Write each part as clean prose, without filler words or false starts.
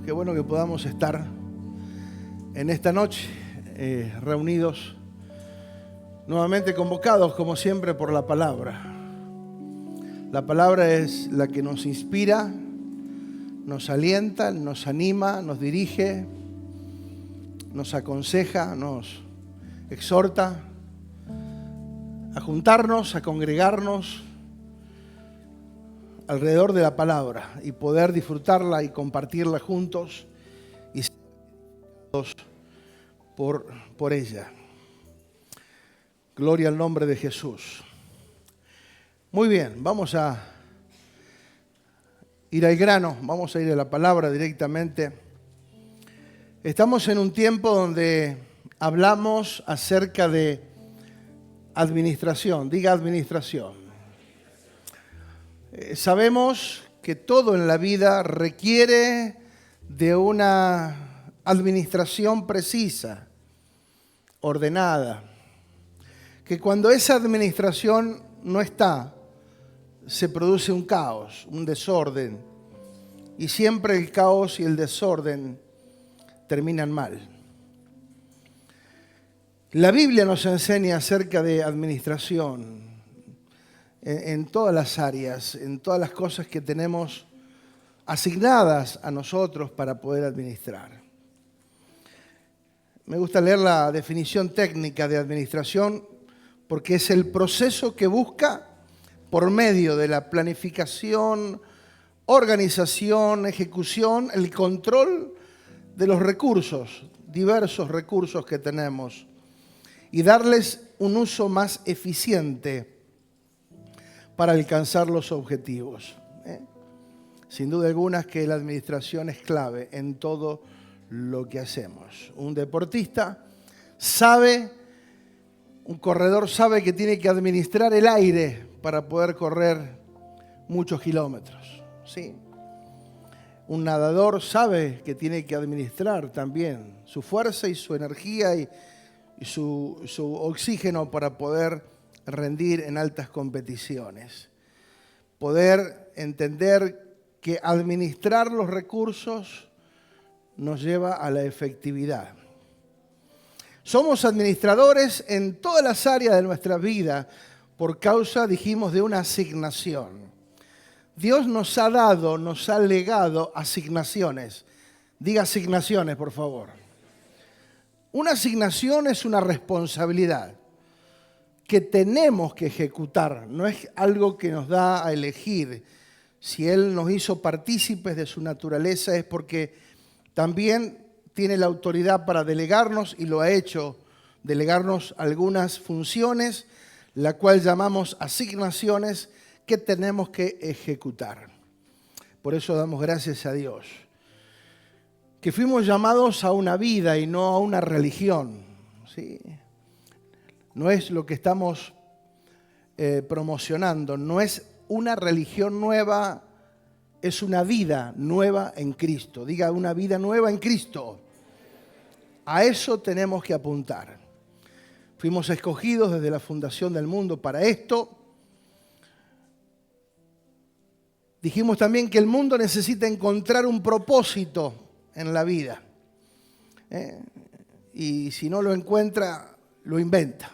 qué bueno que podamos estar en esta noche reunidos, nuevamente convocados como siempre por la palabra. La palabra es la que nos inspira, nos alienta, nos anima, nos dirige, nos aconseja, nos exhorta a juntarnos, a congregarnos alrededor de la palabra y poder disfrutarla y compartirla juntos y ser por ella. Gloria al nombre de Jesús. Muy bien, vamos a ir al grano, vamos a ir a la palabra directamente. Estamos en un tiempo donde hablamos acerca de administración, diga administración. Sabemos que todo en la vida requiere de una administración precisa, ordenada, que cuando esa administración no está, se produce un caos, un desorden, y siempre el caos y el desorden terminan mal. La Biblia nos enseña acerca de administración en todas las áreas, en todas las cosas que tenemos asignadas a nosotros para poder administrar. Me gusta leer la definición técnica de administración porque es el proceso que busca, por medio de la planificación, organización, ejecución, el control de los recursos, diversos recursos que tenemos, y darles un uso más eficiente para alcanzar los objetivos. Sin duda alguna que la administración es clave en todo lo que hacemos. Un deportista sabe, un corredor sabe que tiene que administrar el aire para poder correr muchos kilómetros. ¿Sí? Un nadador sabe que tiene que administrar también su fuerza y su energía y su oxígeno para poder rendir en altas competiciones. Poder entender que administrar los recursos nos lleva a la efectividad. Somos administradores en todas las áreas de nuestra vida por causa, dijimos, de una asignación. Dios nos ha dado, nos ha legado asignaciones. Diga asignaciones, por favor. Una asignación es una responsabilidad que tenemos que ejecutar, no es algo que nos da a elegir. Si Él nos hizo partícipes de su naturaleza es porque también tiene la autoridad para delegarnos, y lo ha hecho, delegarnos algunas funciones, la cual llamamos asignaciones que tenemos que ejecutar. Por eso damos gracias a Dios, que fuimos llamados a una vida y no a una religión, ¿sí? No es lo que estamos promocionando, no es una religión nueva, es una vida nueva en Cristo. Diga, una vida nueva en Cristo. A eso tenemos que apuntar. Fuimos escogidos desde la fundación del mundo para esto. Dijimos también que el mundo necesita encontrar un propósito en la vida. Y si no lo encuentra, lo inventa.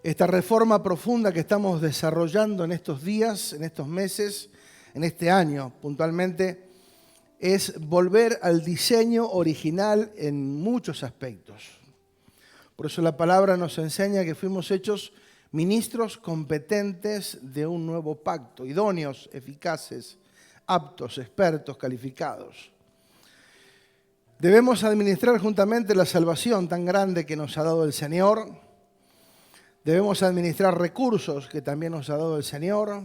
Esta reforma profunda que estamos desarrollando en estos días, en estos meses, en este año puntualmente, es volver al diseño original en muchos aspectos. Por eso la palabra nos enseña que fuimos hechos ministros competentes de un nuevo pacto, idóneos, eficaces, aptos, expertos, calificados. Debemos administrar juntamente la salvación tan grande que nos ha dado el Señor. Debemos administrar recursos que también nos ha dado el Señor.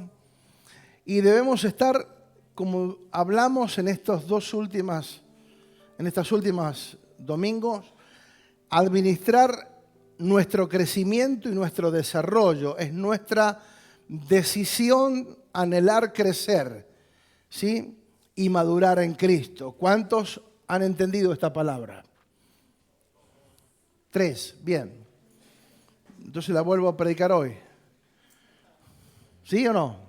Y debemos estar, como hablamos en estos últimos domingos, administrar nuestro crecimiento y nuestro desarrollo. Es nuestra decisión anhelar crecer, ¿sí? Y madurar en Cristo. ¿Cuántos han entendido esta palabra? 3, bien. Entonces la vuelvo a predicar hoy. ¿Sí o no?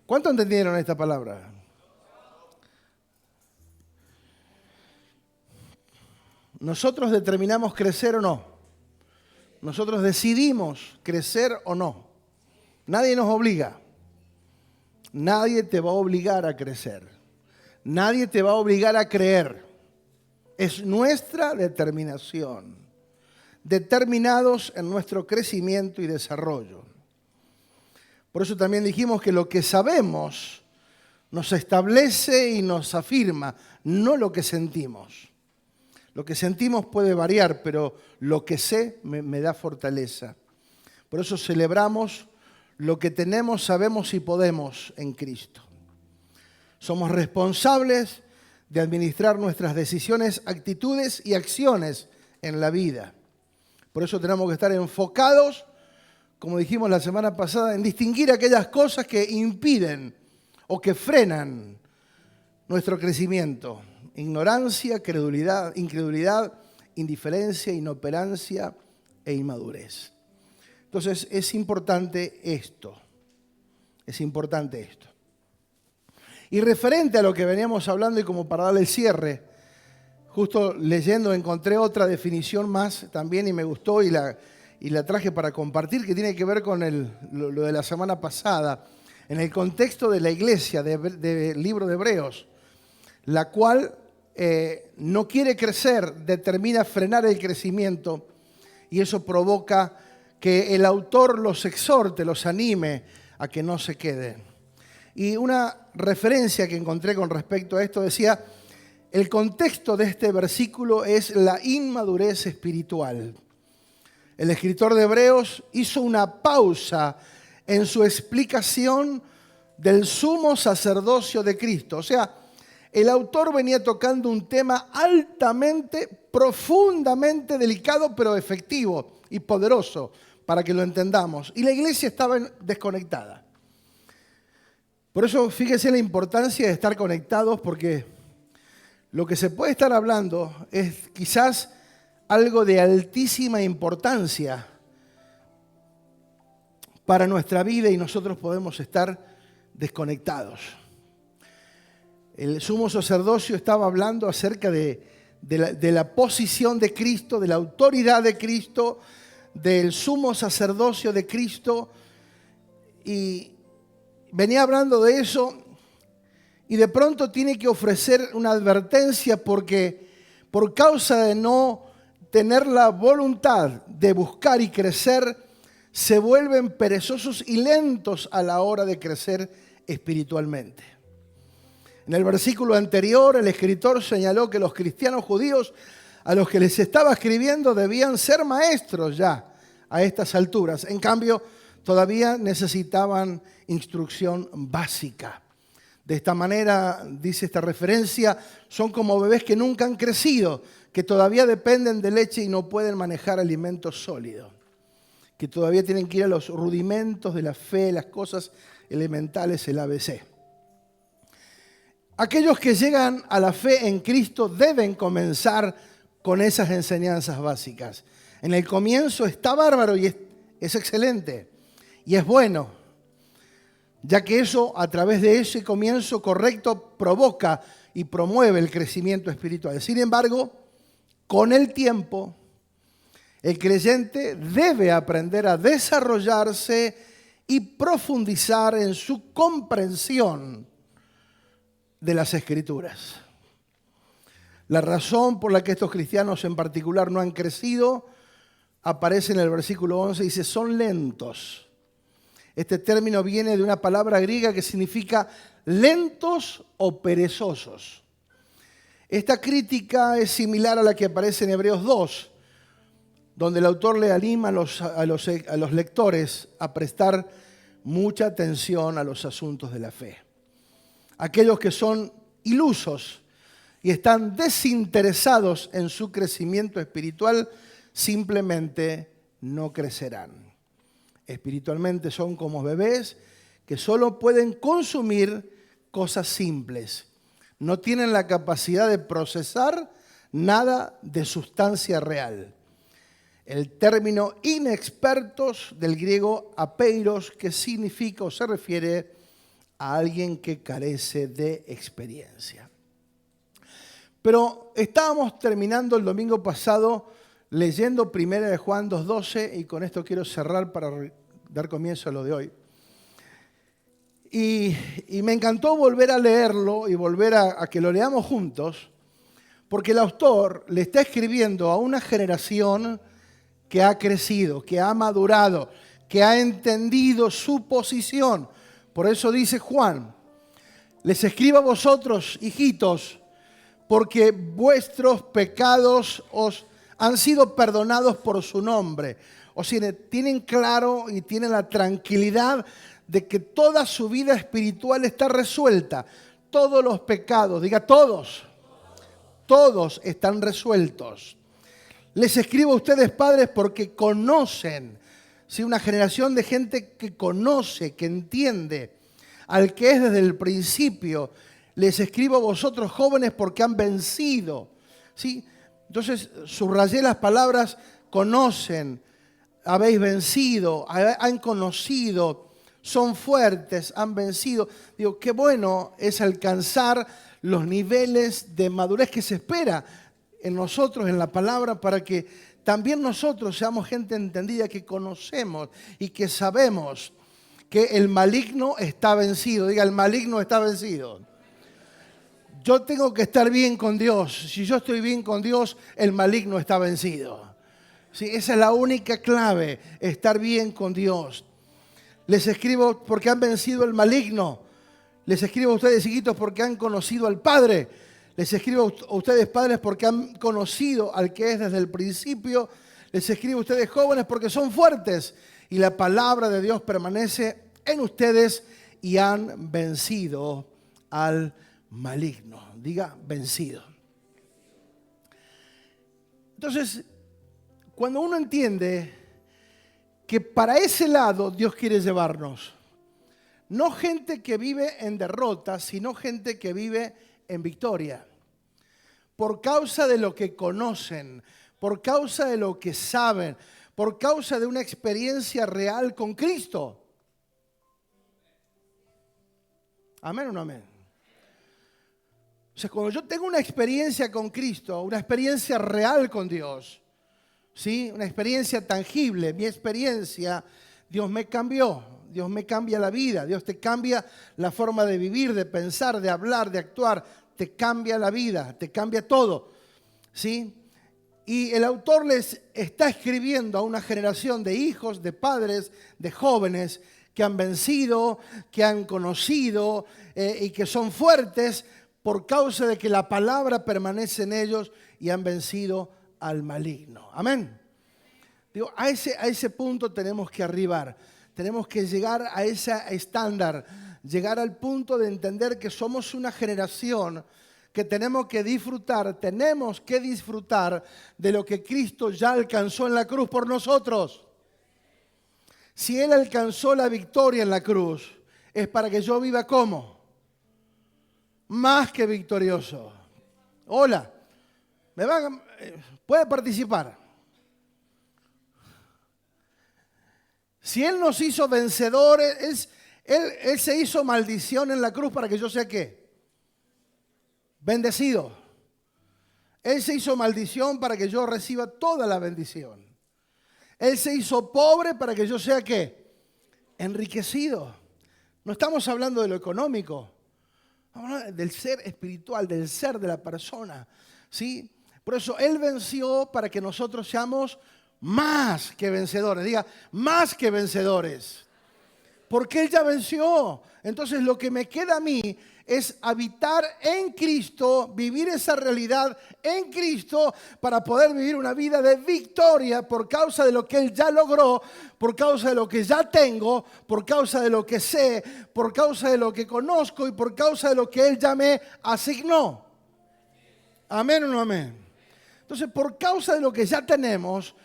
¿Cuántos entendieron esta palabra? Nosotros determinamos crecer o no. Nosotros decidimos crecer o no. Nadie nos obliga. Nadie te va a obligar a crecer. Nadie te va a obligar a creer. Es nuestra determinación. Determinados en nuestro crecimiento y desarrollo. Por eso también dijimos que lo que sabemos nos establece y nos afirma, no lo que sentimos. Lo que sentimos puede variar, pero lo que sé me da fortaleza. Por eso celebramos lo que tenemos, sabemos y podemos en Cristo. Somos responsables de administrar nuestras decisiones, actitudes y acciones en la vida. Por eso tenemos que estar enfocados, como dijimos la semana pasada, en distinguir aquellas cosas que impiden o que frenan nuestro crecimiento. Ignorancia, incredulidad, indiferencia, inoperancia e inmadurez. Entonces es importante esto. Es importante esto. Y referente a lo que veníamos hablando y como para darle el cierre, justo leyendo encontré otra definición más también y me gustó y la traje para compartir, que tiene que ver con lo de la semana pasada, en el contexto de la iglesia, del libro de Hebreos, la cual no quiere crecer, determina frenar el crecimiento y eso provoca que el autor los exhorte, los anime a que no se queden. Y una referencia que encontré con respecto a esto decía, el contexto de este versículo es la inmadurez espiritual. El escritor de Hebreos hizo una pausa en su explicación del sumo sacerdocio de Cristo. O sea, el autor venía tocando un tema altamente, profundamente delicado, pero efectivo y poderoso para que lo entendamos. Y la iglesia estaba desconectada. Por eso fíjese la importancia de estar conectados, porque lo que se puede estar hablando es quizás algo de altísima importancia para nuestra vida y nosotros podemos estar desconectados. El sumo sacerdocio estaba hablando acerca de la posición de Cristo, de la autoridad de Cristo, del sumo sacerdocio de Cristo, y venía hablando de eso y de pronto tiene que ofrecer una advertencia porque por causa de no tener la voluntad de buscar y crecer, se vuelven perezosos y lentos a la hora de crecer espiritualmente. En el versículo anterior, el escritor señaló que los cristianos judíos a los que les estaba escribiendo debían ser maestros ya a estas alturas. En cambio, todavía necesitaban instrucción básica. De esta manera, dice esta referencia, son como bebés que nunca han crecido, que todavía dependen de leche y no pueden manejar alimentos sólidos, que todavía tienen que ir a los rudimentos de la fe, las cosas elementales, el ABC. Aquellos que llegan a la fe en Cristo deben comenzar con esas enseñanzas básicas. En el comienzo está bárbaro y es excelente y es bueno, ya que eso, a través de ese comienzo correcto, provoca y promueve el crecimiento espiritual. Sin embargo, con el tiempo, el creyente debe aprender a desarrollarse y profundizar en su comprensión de las Escrituras. La razón por la que estos cristianos en particular no han crecido aparece en el versículo 11, dice, son lentos. Este término viene de una palabra griega que significa lentos o perezosos. Esta crítica es similar a la que aparece en Hebreos 2, donde el autor le anima a los lectores a prestar mucha atención a los asuntos de la fe. Aquellos que son ilusos y están desinteresados en su crecimiento espiritual simplemente no crecerán. Espiritualmente son como bebés que solo pueden consumir cosas simples. No tienen la capacidad de procesar nada de sustancia real. El término inexpertos del griego apeiros, que significa o se refiere a alguien que carece de experiencia. Pero estábamos terminando el domingo pasado leyendo 1 de Juan 2:12 y con esto quiero cerrar para dar comienzo a lo de hoy. Y me encantó volver a leerlo y volver a que lo leamos juntos, porque el autor le está escribiendo a una generación que ha crecido, que ha madurado, que ha entendido su posición. Por eso dice Juan, les escribo a vosotros, hijitos, porque vuestros pecados os han sido perdonados por su nombre. O sea, tienen claro y tienen la tranquilidad de que toda su vida espiritual está resuelta. Todos los pecados, diga todos están resueltos. Les escribo a ustedes, padres, porque conocen, ¿sí? Una generación de gente que conoce, que entiende al que es desde el principio. Les escribo a vosotros, jóvenes, porque han vencido, ¿sí? Entonces, subrayé las palabras conocen, habéis vencido, han conocido, son fuertes, han vencido. Digo, qué bueno es alcanzar los niveles de madurez que se espera en nosotros, en la palabra, para que también nosotros seamos gente entendida, que conocemos y que sabemos que el maligno está vencido. Diga, el maligno está vencido. Yo tengo que estar bien con Dios. Si yo estoy bien con Dios, el maligno está vencido. Sí, esa es la única clave, estar bien con Dios. Les escribo porque han vencido el maligno. Les escribo a ustedes, hijitos, porque han conocido al Padre. Les escribo a ustedes, padres, porque han conocido al que es desde el principio. Les escribo a ustedes, jóvenes, porque son fuertes y la palabra de Dios permanece en ustedes y han vencido al maligno. Diga, vencido. Entonces, cuando uno entiende que para ese lado Dios quiere llevarnos, no gente que vive en derrota, sino gente que vive en victoria, por causa de lo que conocen, por causa de lo que saben, por causa de una experiencia real con Cristo. ¿Amén o no amén? O sea, cuando yo tengo una experiencia con Cristo, una experiencia real con Dios, ¿sí? Una experiencia tangible, mi experiencia, Dios me cambió, Dios me cambia la vida, Dios te cambia la forma de vivir, de pensar, de hablar, de actuar, te cambia la vida, te cambia todo, ¿sí? Y el autor les está escribiendo a una generación de hijos, de padres, de jóvenes que han vencido, que han conocido y que son fuertes por causa de que la palabra permanece en ellos y han vencido al maligno. Amén. Digo, a ese punto tenemos que arribar. Tenemos que llegar a ese estándar, llegar al punto de entender que somos una generación que tenemos que disfrutar de lo que Cristo ya alcanzó en la cruz por nosotros. Si Él alcanzó la victoria en la cruz, es para que yo viva como más que victorioso. Hola, puede participar. Si Él nos hizo vencedores, Él se hizo maldición en la cruz para que yo sea ¿qué? Bendecido. Él se hizo maldición para que yo reciba toda la bendición. Él se hizo pobre para que yo sea ¿qué? Enriquecido. No estamos hablando de lo económico. Estamos hablando del ser espiritual, del ser de la persona, ¿sí? Por eso Él venció para que nosotros seamos más que vencedores. Diga, más que vencedores. Porque Él ya venció. Entonces lo que me queda a mí es habitar en Cristo, vivir esa realidad en Cristo para poder vivir una vida de victoria por causa de lo que Él ya logró, por causa de lo que ya tengo, por causa de lo que sé, por causa de lo que conozco y por causa de lo que Él ya me asignó. ¿Amén o no amén? Entonces, por causa de lo que ya tenemos,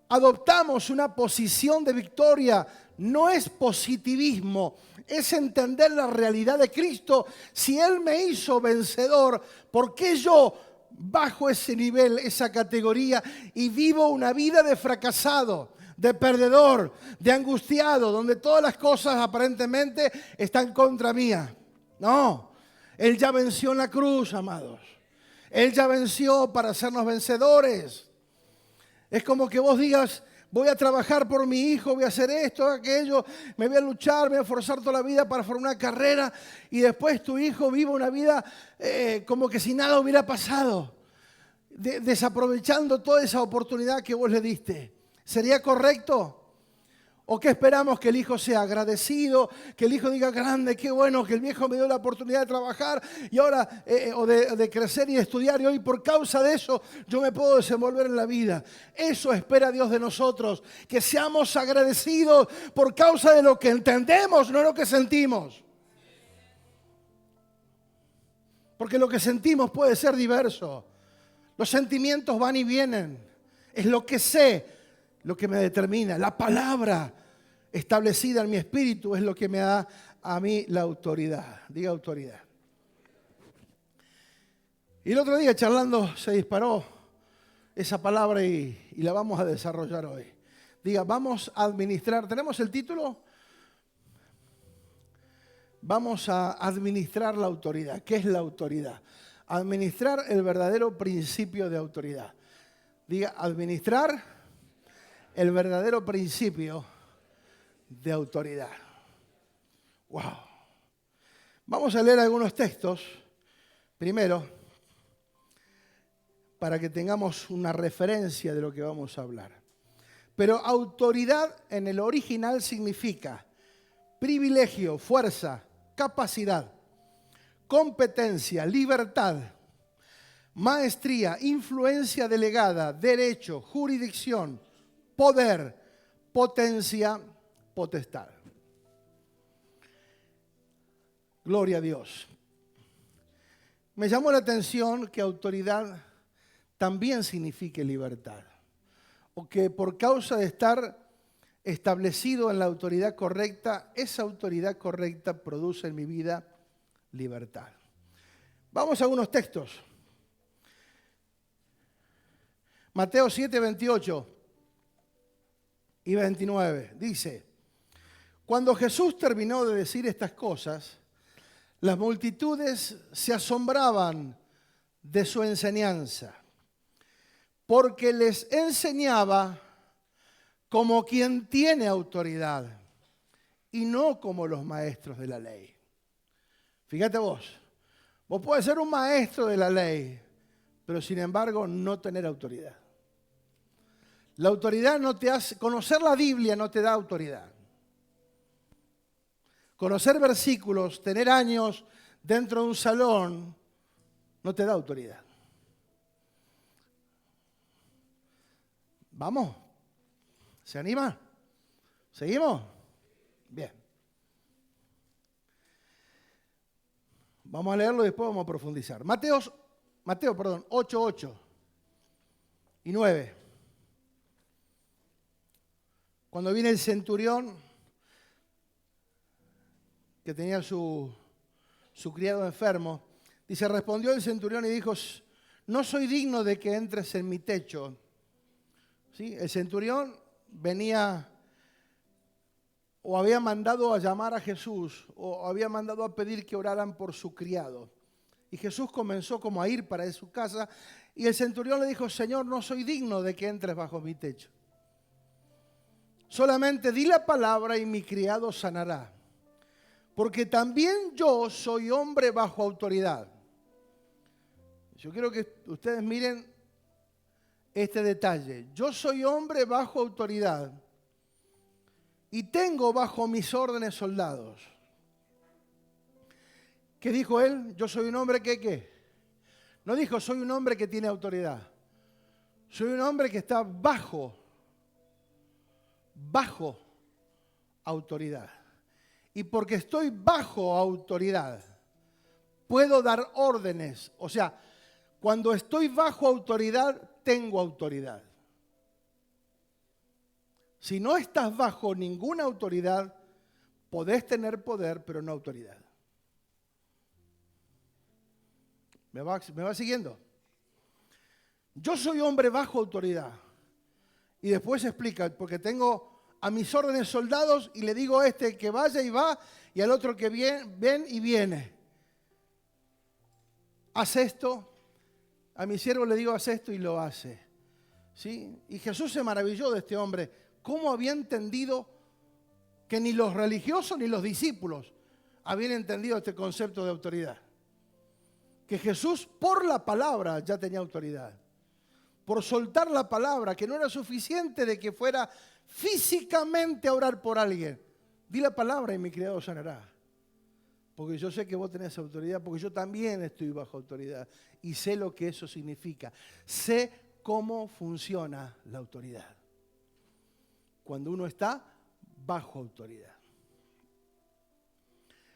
adoptamos una posición de victoria. No es positivismo, es entender la realidad de Cristo. Si Él me hizo vencedor, ¿por qué yo bajo ese nivel, esa categoría y vivo una vida de fracasado, de perdedor, de angustiado, donde todas las cosas aparentemente están contra mía? No, Él ya venció en la cruz, amados. Él ya venció para hacernos vencedores. Es como que vos digas, voy a trabajar por mi hijo, voy a hacer esto, aquello, me voy a luchar, me voy a esforzar toda la vida para formar una carrera y después tu hijo vive una vida como que si nada hubiera pasado, desaprovechando toda esa oportunidad que vos le diste. ¿Sería correcto? ¿O qué esperamos? Que el hijo sea agradecido, que el hijo diga, grande, qué bueno que el viejo me dio la oportunidad de trabajar y ahora, o de crecer y de estudiar, y hoy por causa de eso yo me puedo desenvolver en la vida. Eso espera Dios de nosotros, que seamos agradecidos por causa de lo que entendemos, no lo que sentimos. Porque lo que sentimos puede ser diverso. Los sentimientos van y vienen. Es lo que sé, lo que me determina. La palabra establecida en mi espíritu es lo que me da a mí la autoridad. Diga autoridad. Y el otro día charlando se disparó esa palabra y la vamos a desarrollar hoy. Diga, vamos a administrar. ¿Tenemos el título? Vamos a administrar la autoridad. ¿Qué es la autoridad? Administrar el verdadero principio de autoridad. Diga, administrar el verdadero principio de autoridad. Wow. Vamos a leer algunos textos, primero, para que tengamos una referencia de lo que vamos a hablar. Pero autoridad en el original significa privilegio, fuerza, capacidad, competencia, libertad, maestría, influencia delegada, derecho, jurisdicción, poder, potencia, potestad. Gloria a Dios. Me llamó la atención que autoridad también signifique libertad, o que por causa de estar establecido en la autoridad correcta, esa autoridad correcta produce en mi vida libertad. Vamos a unos textos. Mateo 7, 28 y 29 dice: cuando Jesús terminó de decir estas cosas, las multitudes se asombraban de su enseñanza, porque les enseñaba como quien tiene autoridad y no como los maestros de la ley. Fíjate vos puedes ser un maestro de la ley, pero sin embargo no tener autoridad. La autoridad no te hace, conocer la Biblia no te da autoridad. Conocer versículos, tener años dentro de un salón, no te da autoridad. ¿Vamos? ¿Se anima? ¿Seguimos? Bien. Vamos a leerlo y después vamos a profundizar. Mateo 8, 8 y 9. Cuando viene el centurión que tenía su criado enfermo, dice, respondió el centurión y dijo, no soy digno de que entres en mi techo. ¿Sí? El centurión venía o había mandado a llamar a Jesús o había mandado a pedir que oraran por su criado. Y Jesús comenzó como a ir para su casa y el centurión le dijo, Señor, no soy digno de que entres bajo mi techo. Solamente di la palabra y mi criado sanará. Porque también yo soy hombre bajo autoridad. Yo quiero que ustedes miren este detalle. Yo soy hombre bajo autoridad y tengo bajo mis órdenes soldados. ¿Qué dijo él? Yo soy un hombre que ¿qué? No dijo soy un hombre que tiene autoridad. Soy un hombre que está bajo autoridad. Y porque estoy bajo autoridad, puedo dar órdenes. O sea, cuando estoy bajo autoridad, tengo autoridad. Si no estás bajo ninguna autoridad, podés tener poder, pero no autoridad. ¿Me va siguiendo? Yo soy hombre bajo autoridad. Y después explica, porque tengo a mis órdenes soldados y le digo a este que vaya y va, y al otro que ven y viene. Haz esto a mi siervo le digo, haz esto y lo hace. ¿Sí? Y Jesús se maravilló de este hombre. ¿Cómo había entendido que ni los religiosos ni los discípulos habían entendido este concepto de autoridad? Que Jesús por la palabra ya tenía autoridad. Por soltar la palabra, que no era suficiente de que fuera físicamente a orar por alguien. Di la palabra y mi criado sanará. Porque yo sé que vos tenés autoridad, porque yo también estoy bajo autoridad. Y sé lo que eso significa. Sé cómo funciona la autoridad. Cuando uno está bajo autoridad.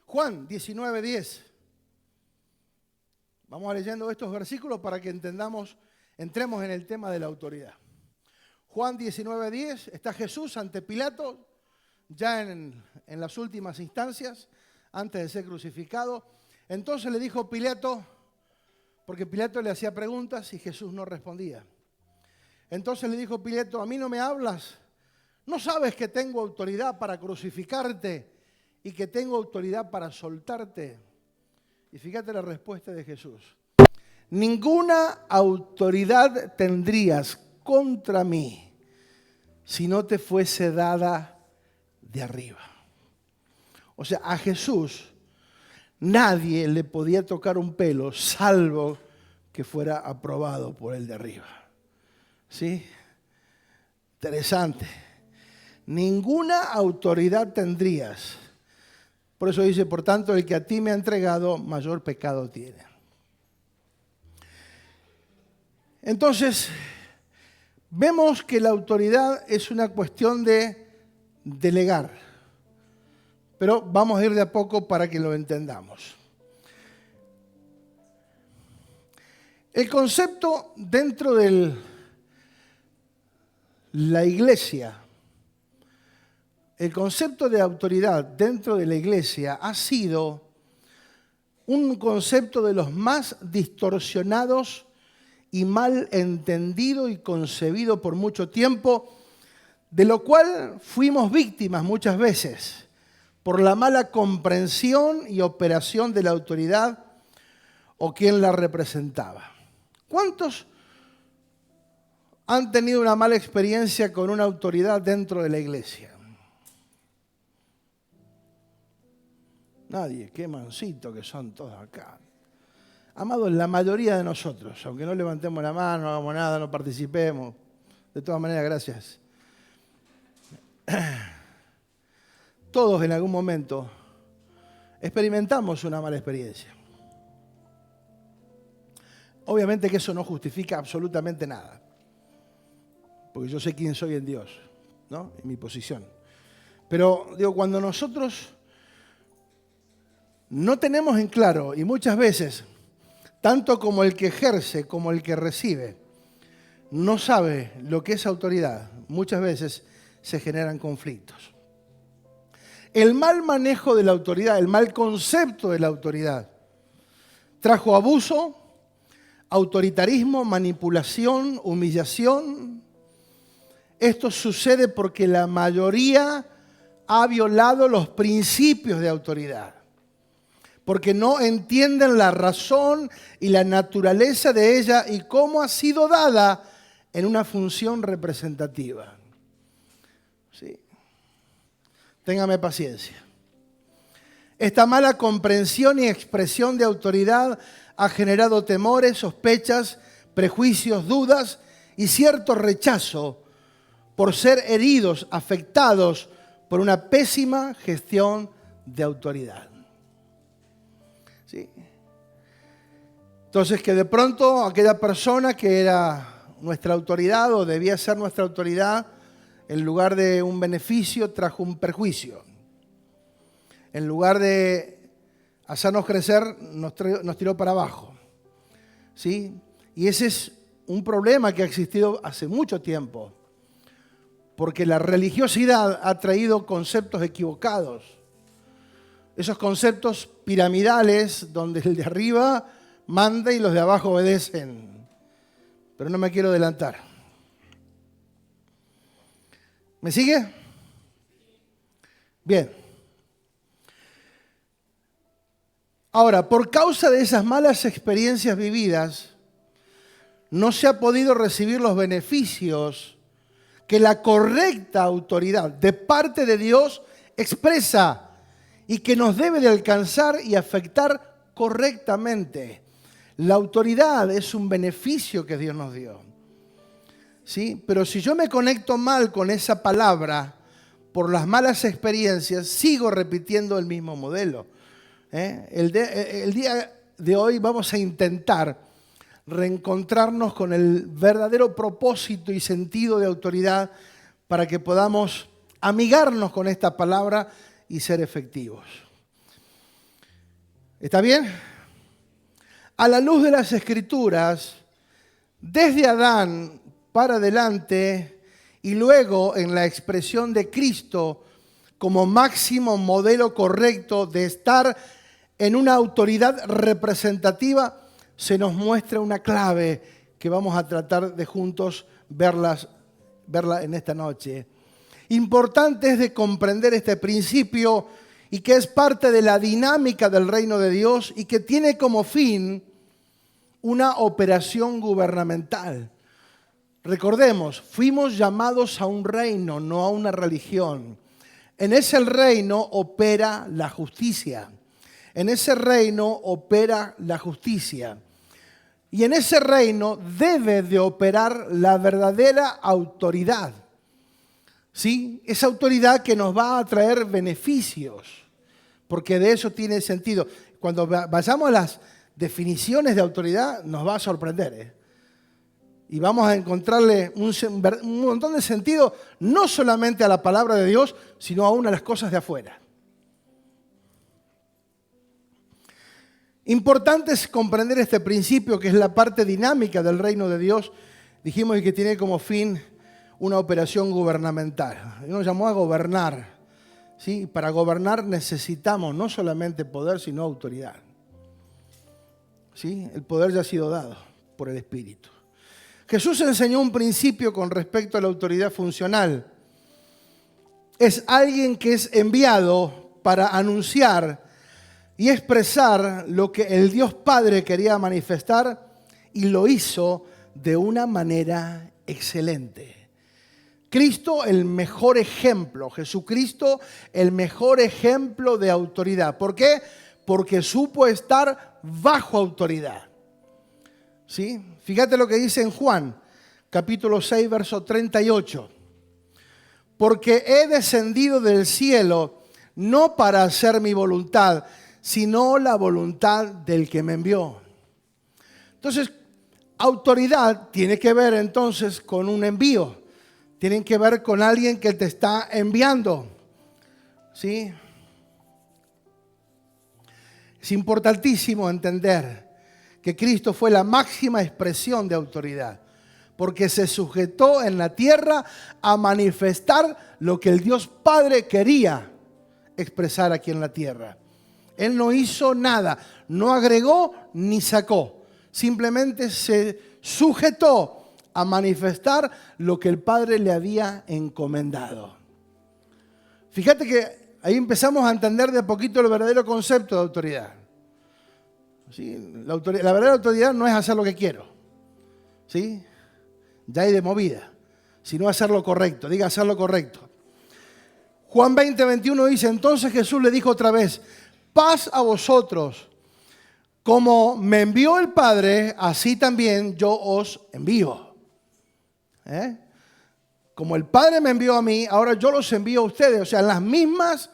Juan 19:10. Vamos a leyendo estos versículos para que entremos en el tema de la autoridad. Juan 19:10, está Jesús ante Pilato, ya en las últimas instancias, antes de ser crucificado. Entonces le dijo Pilato, porque Pilato le hacía preguntas y Jesús no respondía. Entonces le dijo Pilato, ¿a mí no me hablas? ¿No sabes que tengo autoridad para crucificarte y que tengo autoridad para soltarte? Y fíjate la respuesta de Jesús. Ninguna autoridad tendrías contra mí si no te fuese dada de arriba. O sea, a Jesús nadie le podía tocar un pelo salvo que fuera aprobado por el de arriba. ¿Sí? Interesante. Ninguna autoridad tendrías. Por eso dice, por tanto, el que a ti me ha entregado, mayor pecado tiene. Entonces, vemos que la autoridad es una cuestión de delegar. Pero vamos a ir de a poco para que lo entendamos. El concepto dentro de la iglesia, el concepto de autoridad dentro de la iglesia ha sido un concepto de los más distorsionados y mal entendido y concebido por mucho tiempo, de lo cual fuimos víctimas muchas veces por la mala comprensión y operación de la autoridad o quien la representaba. ¿Cuántos han tenido una mala experiencia con una autoridad dentro de la iglesia? Nadie, qué mansito que son todos acá. Amados, la mayoría de nosotros, aunque no levantemos la mano, no hagamos nada, no participemos, de todas maneras, gracias. Todos en algún momento experimentamos una mala experiencia. Obviamente que eso no justifica absolutamente nada, porque yo sé quién soy en Dios, ¿no? En mi posición. Pero digo, cuando nosotros no tenemos en claro, y muchas veces, tanto como el que ejerce como el que recibe, no sabe lo que es autoridad, muchas veces se generan conflictos. El mal manejo de la autoridad, el mal concepto de la autoridad, trajo abuso, autoritarismo, manipulación, humillación. Esto sucede porque la mayoría ha violado los principios de autoridad, porque no entienden la razón y la naturaleza de ella y cómo ha sido dada en una función representativa. ¿Sí? Téngame paciencia. Esta mala comprensión y expresión de autoridad ha generado temores, sospechas, prejuicios, dudas y cierto rechazo por ser heridos, afectados por una pésima gestión de autoridad. ¿Sí? Entonces, que de pronto aquella persona que era nuestra autoridad o debía ser nuestra autoridad, en lugar de un beneficio, trajo un perjuicio. En lugar de hacernos crecer, nos tiró para abajo. ¿Sí? Y ese es un problema que ha existido hace mucho tiempo, porque la religiosidad ha traído conceptos equivocados. Esos conceptos piramidales donde el de arriba manda y los de abajo obedecen. Pero no me quiero adelantar. ¿Me sigue? Bien. Ahora, por causa de esas malas experiencias vividas, no se ha podido recibir los beneficios que la correcta autoridad de parte de Dios expresa y que nos debe de alcanzar y afectar correctamente. La autoridad es un beneficio que Dios nos dio, ¿sí? Pero si yo me conecto mal con esa palabra por las malas experiencias, sigo repitiendo el mismo modelo. El día de hoy vamos a intentar reencontrarnos con el verdadero propósito y sentido de autoridad para que podamos amigarnos con esta palabra y ser efectivos. ¿Está bien? A la luz de las Escrituras, desde Adán para adelante y luego en la expresión de Cristo como máximo modelo correcto de estar en una autoridad representativa, se nos muestra una clave que vamos a tratar de juntos verla en esta noche. Importante es de comprender este principio y que es parte de la dinámica del reino de Dios y que tiene como fin una operación gubernamental. Recordemos, fuimos llamados a un reino, no a una religión. En ese reino opera la justicia. En ese reino opera la justicia. Y en ese reino debe de operar la verdadera autoridad. ¿Sí? Esa autoridad que nos va a traer beneficios, porque de eso tiene sentido. Cuando vayamos a las definiciones de autoridad, nos va a sorprender, Y vamos a encontrarle un montón de sentido, no solamente a la palabra de Dios, sino aún a las cosas de afuera. Importante es comprender este principio, que es la parte dinámica del reino de Dios. Dijimos que tiene como fin una operación gubernamental. Dios nos llamó a gobernar, ¿sí? Para gobernar necesitamos no solamente poder, sino autoridad, ¿sí? El poder ya ha sido dado por el Espíritu. Jesús enseñó un principio con respecto a la autoridad funcional. Es alguien que es enviado para anunciar y expresar lo que el Dios Padre quería manifestar, y lo hizo de una manera excelente. Cristo, el mejor ejemplo. Jesucristo, el mejor ejemplo de autoridad. ¿Por qué? Porque supo estar bajo autoridad. ¿Sí? Fíjate lo que dice en Juan, capítulo 6, verso 38. Porque he descendido del cielo no para hacer mi voluntad, sino la voluntad del que me envió. Entonces, autoridad tiene que ver entonces con un envío. Tiene que ver con alguien que te está enviando. ¿Sí? Es importantísimo entender que Cristo fue la máxima expresión de autoridad, porque se sujetó en la tierra a manifestar lo que el Dios Padre quería expresar aquí en la tierra. Él no hizo nada, no agregó ni sacó, simplemente se sujetó a manifestar lo que el Padre le había encomendado. Fíjate que ahí empezamos a entender de a poquito el verdadero concepto de autoridad. ¿Sí? La verdadera autoridad no es hacer lo que quiero, ¿sí? Ya hay de movida, sino hacer lo correcto. Diga, hacer lo correcto. Juan 20, 21 dice: entonces Jesús le dijo otra vez: paz a vosotros, como me envió el Padre, así también yo os envío. Como el Padre me envió a mí, ahora yo los envío a ustedes. O sea, en las mismas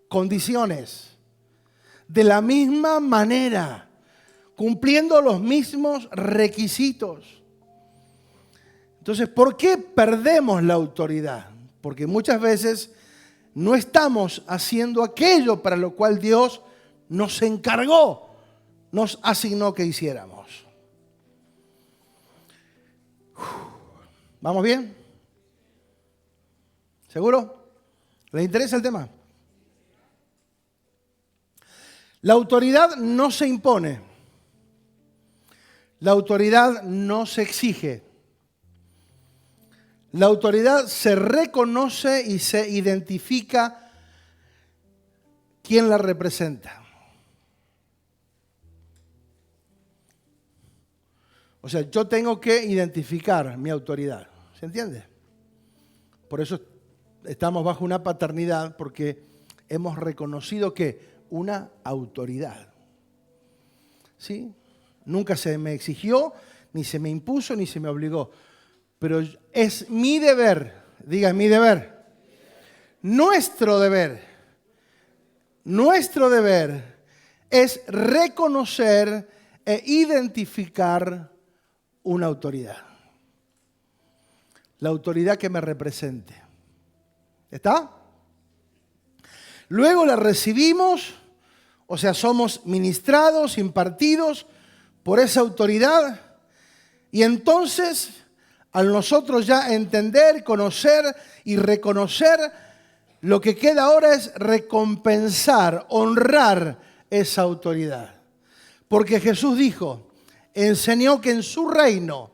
condiciones, de la misma manera, cumpliendo los mismos requisitos. Entonces, ¿por qué perdemos la autoridad? Porque muchas veces no estamos haciendo aquello para lo cual Dios nos encargó, nos asignó que hiciéramos. ¿Vamos bien? ¿Seguro? ¿Les interesa el tema? La autoridad no se impone. La autoridad no se exige. La autoridad se reconoce y se identifica quién la representa. O sea, yo tengo que identificar mi autoridad. ¿Se entiende? Por eso estamos bajo una paternidad, porque hemos reconocido que una autoridad. ¿Sí? Nunca se me exigió, ni se me impuso, ni se me obligó. Pero es mi deber, diga mi deber, nuestro deber es reconocer e identificar una autoridad. La autoridad que me represente. ¿Está? Luego la recibimos, o sea, somos ministrados, impartidos por esa autoridad, y entonces, al nosotros ya entender, conocer y reconocer, lo que queda ahora es recompensar, honrar esa autoridad. Porque Jesús dijo, enseñó que en su reino,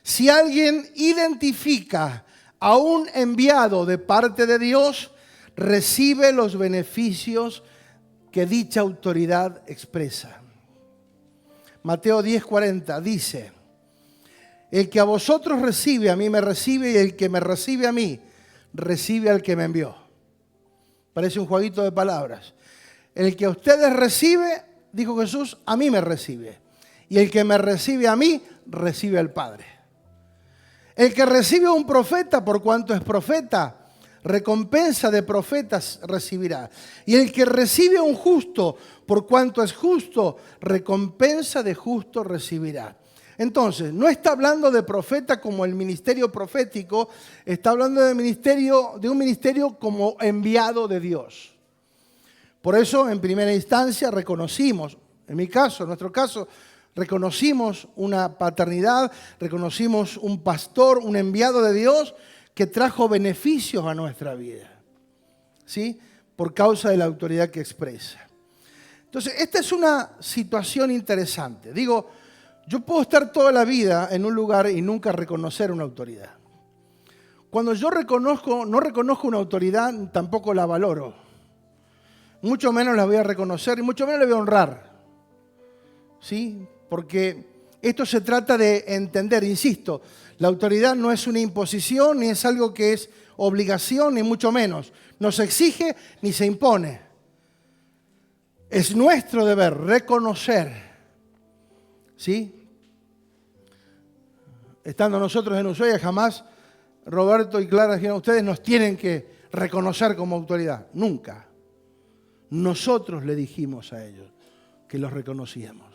si alguien identifica a un enviado de parte de Dios, recibe los beneficios que dicha autoridad expresa. Mateo 10:40 dice, el que a vosotros recibe, a mí me recibe, y el que me recibe a mí, recibe al que me envió. Parece un jueguito de palabras. El que a ustedes recibe, dijo Jesús, a mí me recibe. Y el que me recibe a mí, recibe al Padre. El que recibe a un profeta, por cuanto es profeta, recompensa de profetas recibirá. Y el que recibe a un justo, por cuanto es justo, recompensa de justo recibirá. Entonces, no está hablando de profeta como el ministerio profético, está hablando de un ministerio como enviado de Dios. Por eso, en primera instancia, reconocimos, en mi caso, en nuestro caso, reconocimos una paternidad, reconocimos un pastor, un enviado de Dios que trajo beneficios a nuestra vida, ¿sí? Por causa de la autoridad que expresa. Entonces, esta es una situación interesante. Digo, yo puedo estar toda la vida en un lugar y nunca reconocer una autoridad. Cuando yo no reconozco una autoridad, tampoco la valoro. Mucho menos la voy a reconocer y mucho menos la voy a honrar. ¿Sí? Porque esto se trata de entender, insisto, la autoridad no es una imposición, ni es algo que es obligación, ni mucho menos. No se exige ni se impone. Es nuestro deber reconocer. ¿Sí? Estando nosotros en Ushuaia, jamás Roberto y Clara dijeron, ustedes nos tienen que reconocer como autoridad. Nunca. Nosotros le dijimos a ellos que los reconocíamos.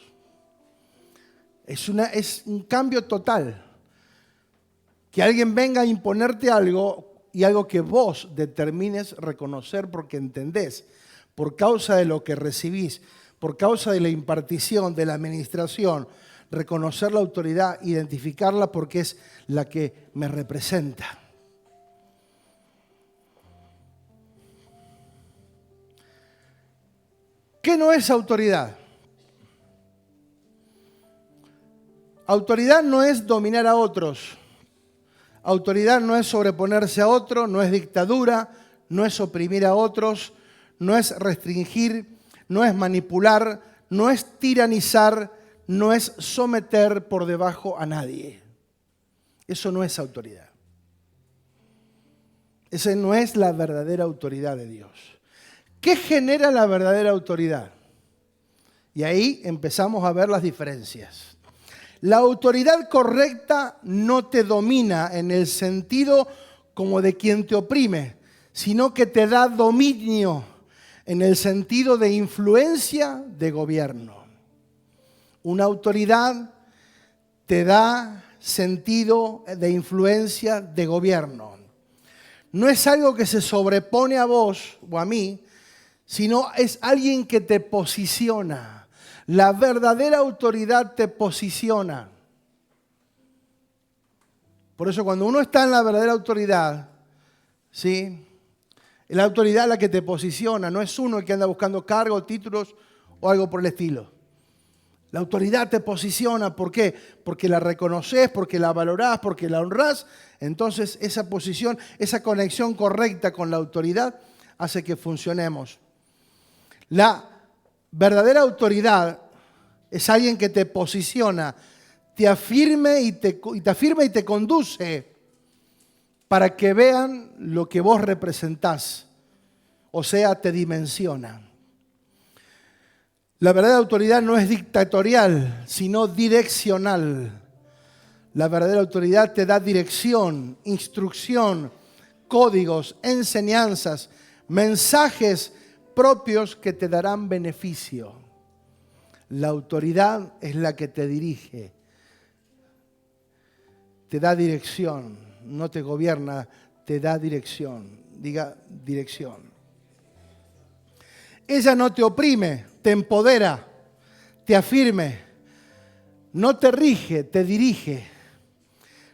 Es un cambio total. Que alguien venga a imponerte algo y algo que vos determines reconocer porque entendés, por causa de lo que recibís, por causa de la impartición, de la administración, reconocer la autoridad, identificarla porque es la que me representa. ¿Qué no es autoridad? Autoridad no es dominar a otros. Autoridad no es sobreponerse a otro, no es dictadura, no es oprimir a otros, no es restringir, no es manipular, no es tiranizar, no es someter por debajo a nadie. Eso no es autoridad. Esa no es la verdadera autoridad de Dios. ¿Qué genera la verdadera autoridad? Y ahí empezamos a ver las diferencias. La autoridad correcta no te domina en el sentido como de quien te oprime, sino que te da dominio en el sentido de influencia de gobierno. Una autoridad te da sentido de influencia de gobierno. No es algo que se sobrepone a vos o a mí, sino es alguien que te posiciona. La verdadera autoridad te posiciona. Por eso cuando uno está en la verdadera autoridad, ¿sí? La autoridad es la que te posiciona, no es uno el que anda buscando cargos, títulos o algo por el estilo. La autoridad te posiciona, ¿por qué? Porque la reconoces, porque la valorás, porque la honrás. Entonces esa posición, esa conexión correcta con la autoridad hace que funcionemos. La verdadera autoridad es alguien que te posiciona, te afirme y te conduce para que vean lo que vos representás. O sea, te dimensiona. La verdadera autoridad no es dictatorial, sino direccional. La verdadera autoridad te da dirección, instrucción, códigos, enseñanzas, mensajes propios que te darán beneficio. La autoridad es la que te dirige, te da dirección, no te gobierna, te da dirección. Diga dirección. Ella no te oprime, te empodera, te afirme, no te rige, te dirige.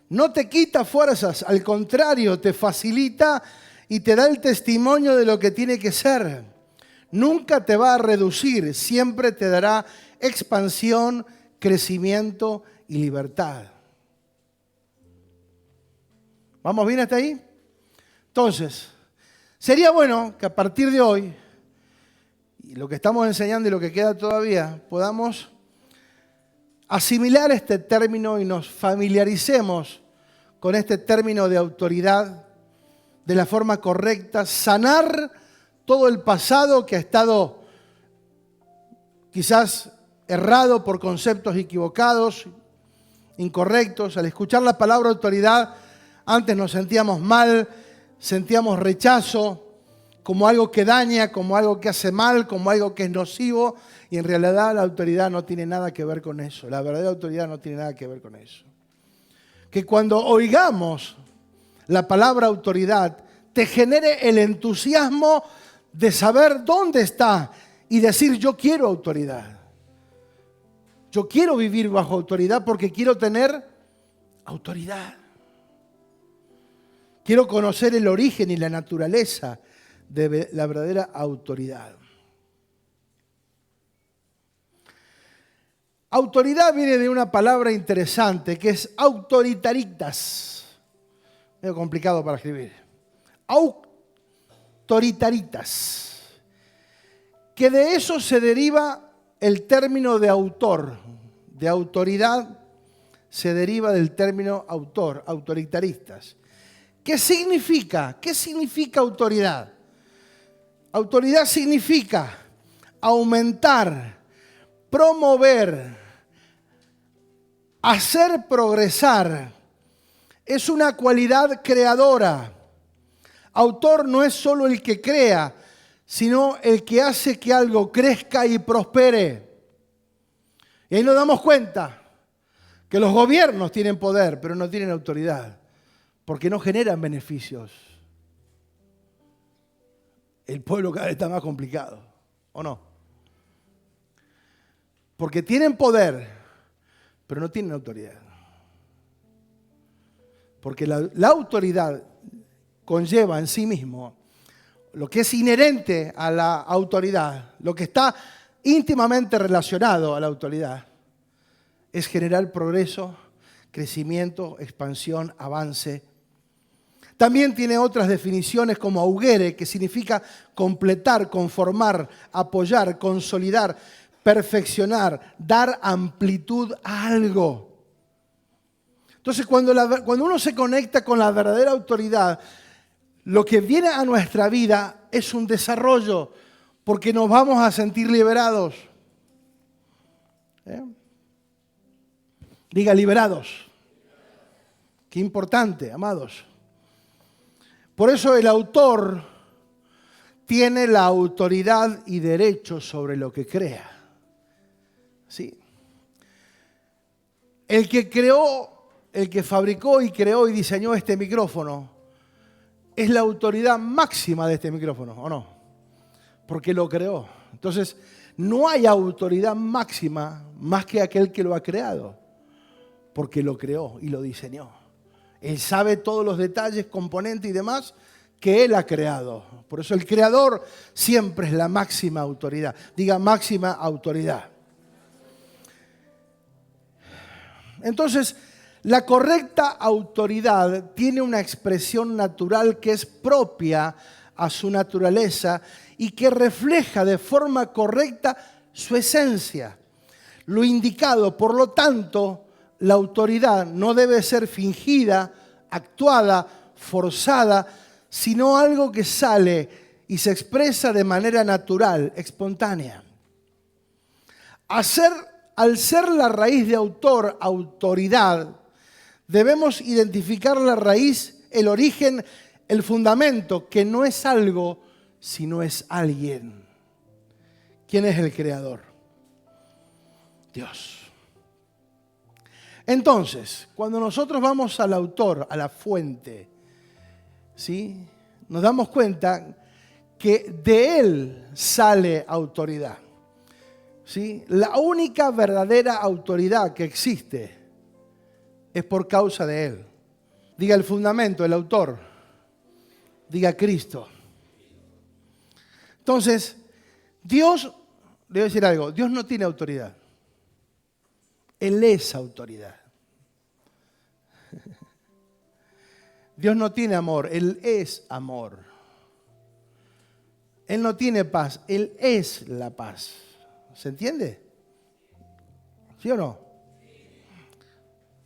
No te quita fuerzas, al contrario, te facilita y te da el testimonio de lo que tiene que ser. Nunca te va a reducir, siempre te dará expansión, crecimiento y libertad. ¿Vamos bien hasta ahí? Entonces, sería bueno que a partir de hoy, y lo que estamos enseñando y lo que queda todavía, podamos asimilar este término y nos familiaricemos con este término de autoridad de la forma correcta, sanar todo el pasado que ha estado quizás errado por conceptos equivocados, incorrectos. Al escuchar la palabra autoridad, antes nos sentíamos mal, sentíamos rechazo, como algo que daña, como algo que hace mal, como algo que es nocivo, y en realidad la autoridad no tiene nada que ver con eso. La verdadera autoridad no tiene nada que ver con eso. Que cuando oigamos la palabra autoridad, te genere el entusiasmo de saber dónde está y decir: yo quiero autoridad. Yo quiero vivir bajo autoridad porque quiero tener autoridad. Quiero conocer el origen y la naturaleza de la verdadera autoridad. Autoridad viene de una palabra interesante que es autoritaritas. Medio complicado para escribir. Autoritaritas. Que de eso se deriva el término de autor. De autoridad se deriva del término autor, autoritaristas. ¿Qué significa? ¿Qué significa autoridad? Autoridad significa aumentar, promover, hacer progresar. Es una cualidad creadora. Autor no es solo el que crea, sino el que hace que algo crezca y prospere. Y ahí nos damos cuenta que los gobiernos tienen poder, pero no tienen autoridad, porque no generan beneficios. El pueblo cada vez está más complicado, ¿o no? Porque tienen poder, pero no tienen autoridad. Porque la autoridad conlleva en sí mismo lo que es inherente a la autoridad, lo que está íntimamente relacionado a la autoridad, es generar progreso, crecimiento, expansión, avance. También tiene otras definiciones como augere, que significa completar, conformar, apoyar, consolidar, perfeccionar, dar amplitud a algo. Entonces, cuando uno se conecta con la verdadera autoridad, lo que viene a nuestra vida es un desarrollo, porque nos vamos a sentir liberados. Diga liberados. Qué importante, amados. Por eso el autor tiene la autoridad y derecho sobre lo que crea. ¿Sí? El que creó, el que fabricó y creó y diseñó este micrófono es la autoridad máxima de este micrófono, ¿o no? Porque lo creó. Entonces, no hay autoridad máxima más que aquel que lo ha creado, porque lo creó y lo diseñó. Él sabe todos los detalles, componentes y demás que Él ha creado. Por eso el creador siempre es la máxima autoridad. Diga máxima autoridad. Entonces, la correcta autoridad tiene una expresión natural que es propia a su naturaleza y que refleja de forma correcta su esencia. Lo indicado, por lo tanto, la autoridad no debe ser fingida, actuada, forzada, sino algo que sale y se expresa de manera natural, espontánea. Al ser la raíz de autor, autoridad, debemos identificar la raíz, el origen, el fundamento, que no es algo, sino es alguien. ¿Quién es el creador? Dios. Entonces, cuando nosotros vamos al autor, a la fuente, ¿sí?, nos damos cuenta que de él sale autoridad. ¿Sí? La única verdadera autoridad que existe es por causa de él. Diga el fundamento, el autor. Diga Cristo. Entonces, Dios, le voy a decir algo, Dios no tiene autoridad. Él es autoridad. Dios no tiene amor, Él es amor. Él no tiene paz, Él es la paz. ¿Se entiende? ¿Sí o no?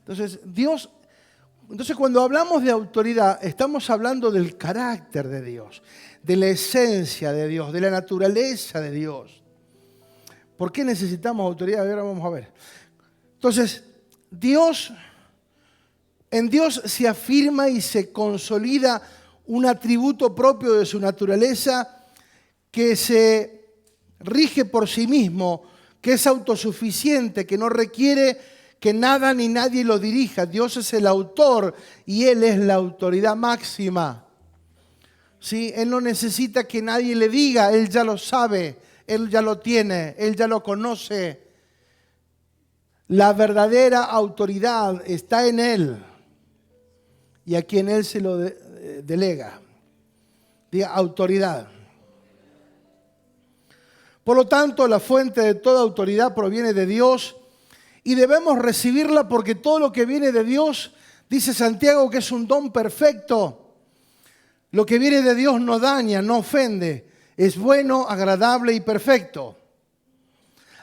Entonces, cuando hablamos de autoridad, estamos hablando del carácter de Dios, de la esencia de Dios, de la naturaleza de Dios. ¿Por qué necesitamos autoridad? Ahora vamos a ver. Entonces, en Dios se afirma y se consolida un atributo propio de su naturaleza que se rige por sí mismo, que es autosuficiente, que no requiere que nada ni nadie lo dirija. Dios es el autor y Él es la autoridad máxima. ¿Sí? Él no necesita que nadie le diga, Él ya lo sabe, Él ya lo tiene, Él ya lo conoce. La verdadera autoridad está en Él y a quien Él se lo delega. Diga autoridad. Por lo tanto, la fuente de toda autoridad proviene de Dios y debemos recibirla porque todo lo que viene de Dios, dice Santiago, que es un don perfecto. Lo que viene de Dios no daña, no ofende, es bueno, agradable y perfecto.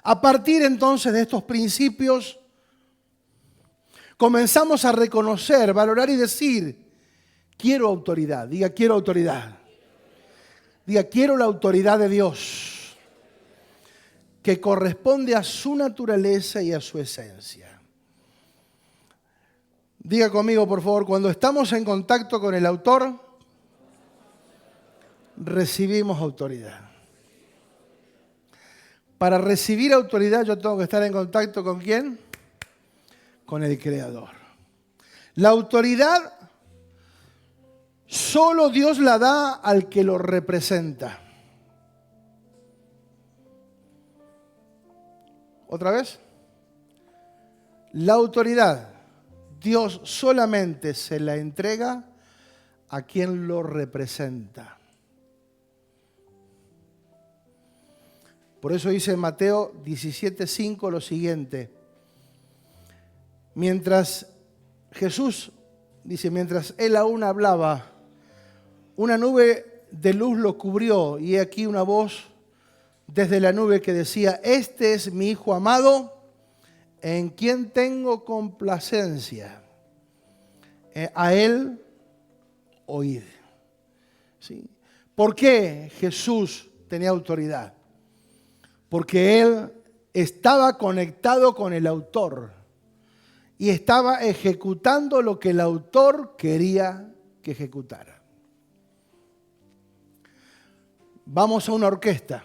A partir entonces de estos principios, comenzamos a reconocer, valorar y decir, quiero autoridad. Diga, quiero autoridad. Diga, quiero la autoridad de Dios, que corresponde a su naturaleza y a su esencia. Diga conmigo, por favor, cuando estamos en contacto con el autor, recibimos autoridad. Para recibir autoridad yo tengo que estar en contacto ¿con quién? Con el Creador. La autoridad solo Dios la da al que lo representa. ¿Otra vez? La autoridad, Dios solamente se la entrega a quien lo representa. Por eso dice en Mateo 17:5 lo siguiente. Mientras Jesús, dice, mientras él aún hablaba, una nube de luz lo cubrió y he aquí una voz desde la nube que decía, este es mi Hijo amado, en quien tengo complacencia. A él oíd. ¿Sí? ¿Por qué Jesús tenía autoridad? Porque él estaba conectado con el autor y estaba ejecutando lo que el autor quería que ejecutara. Vamos a una orquesta.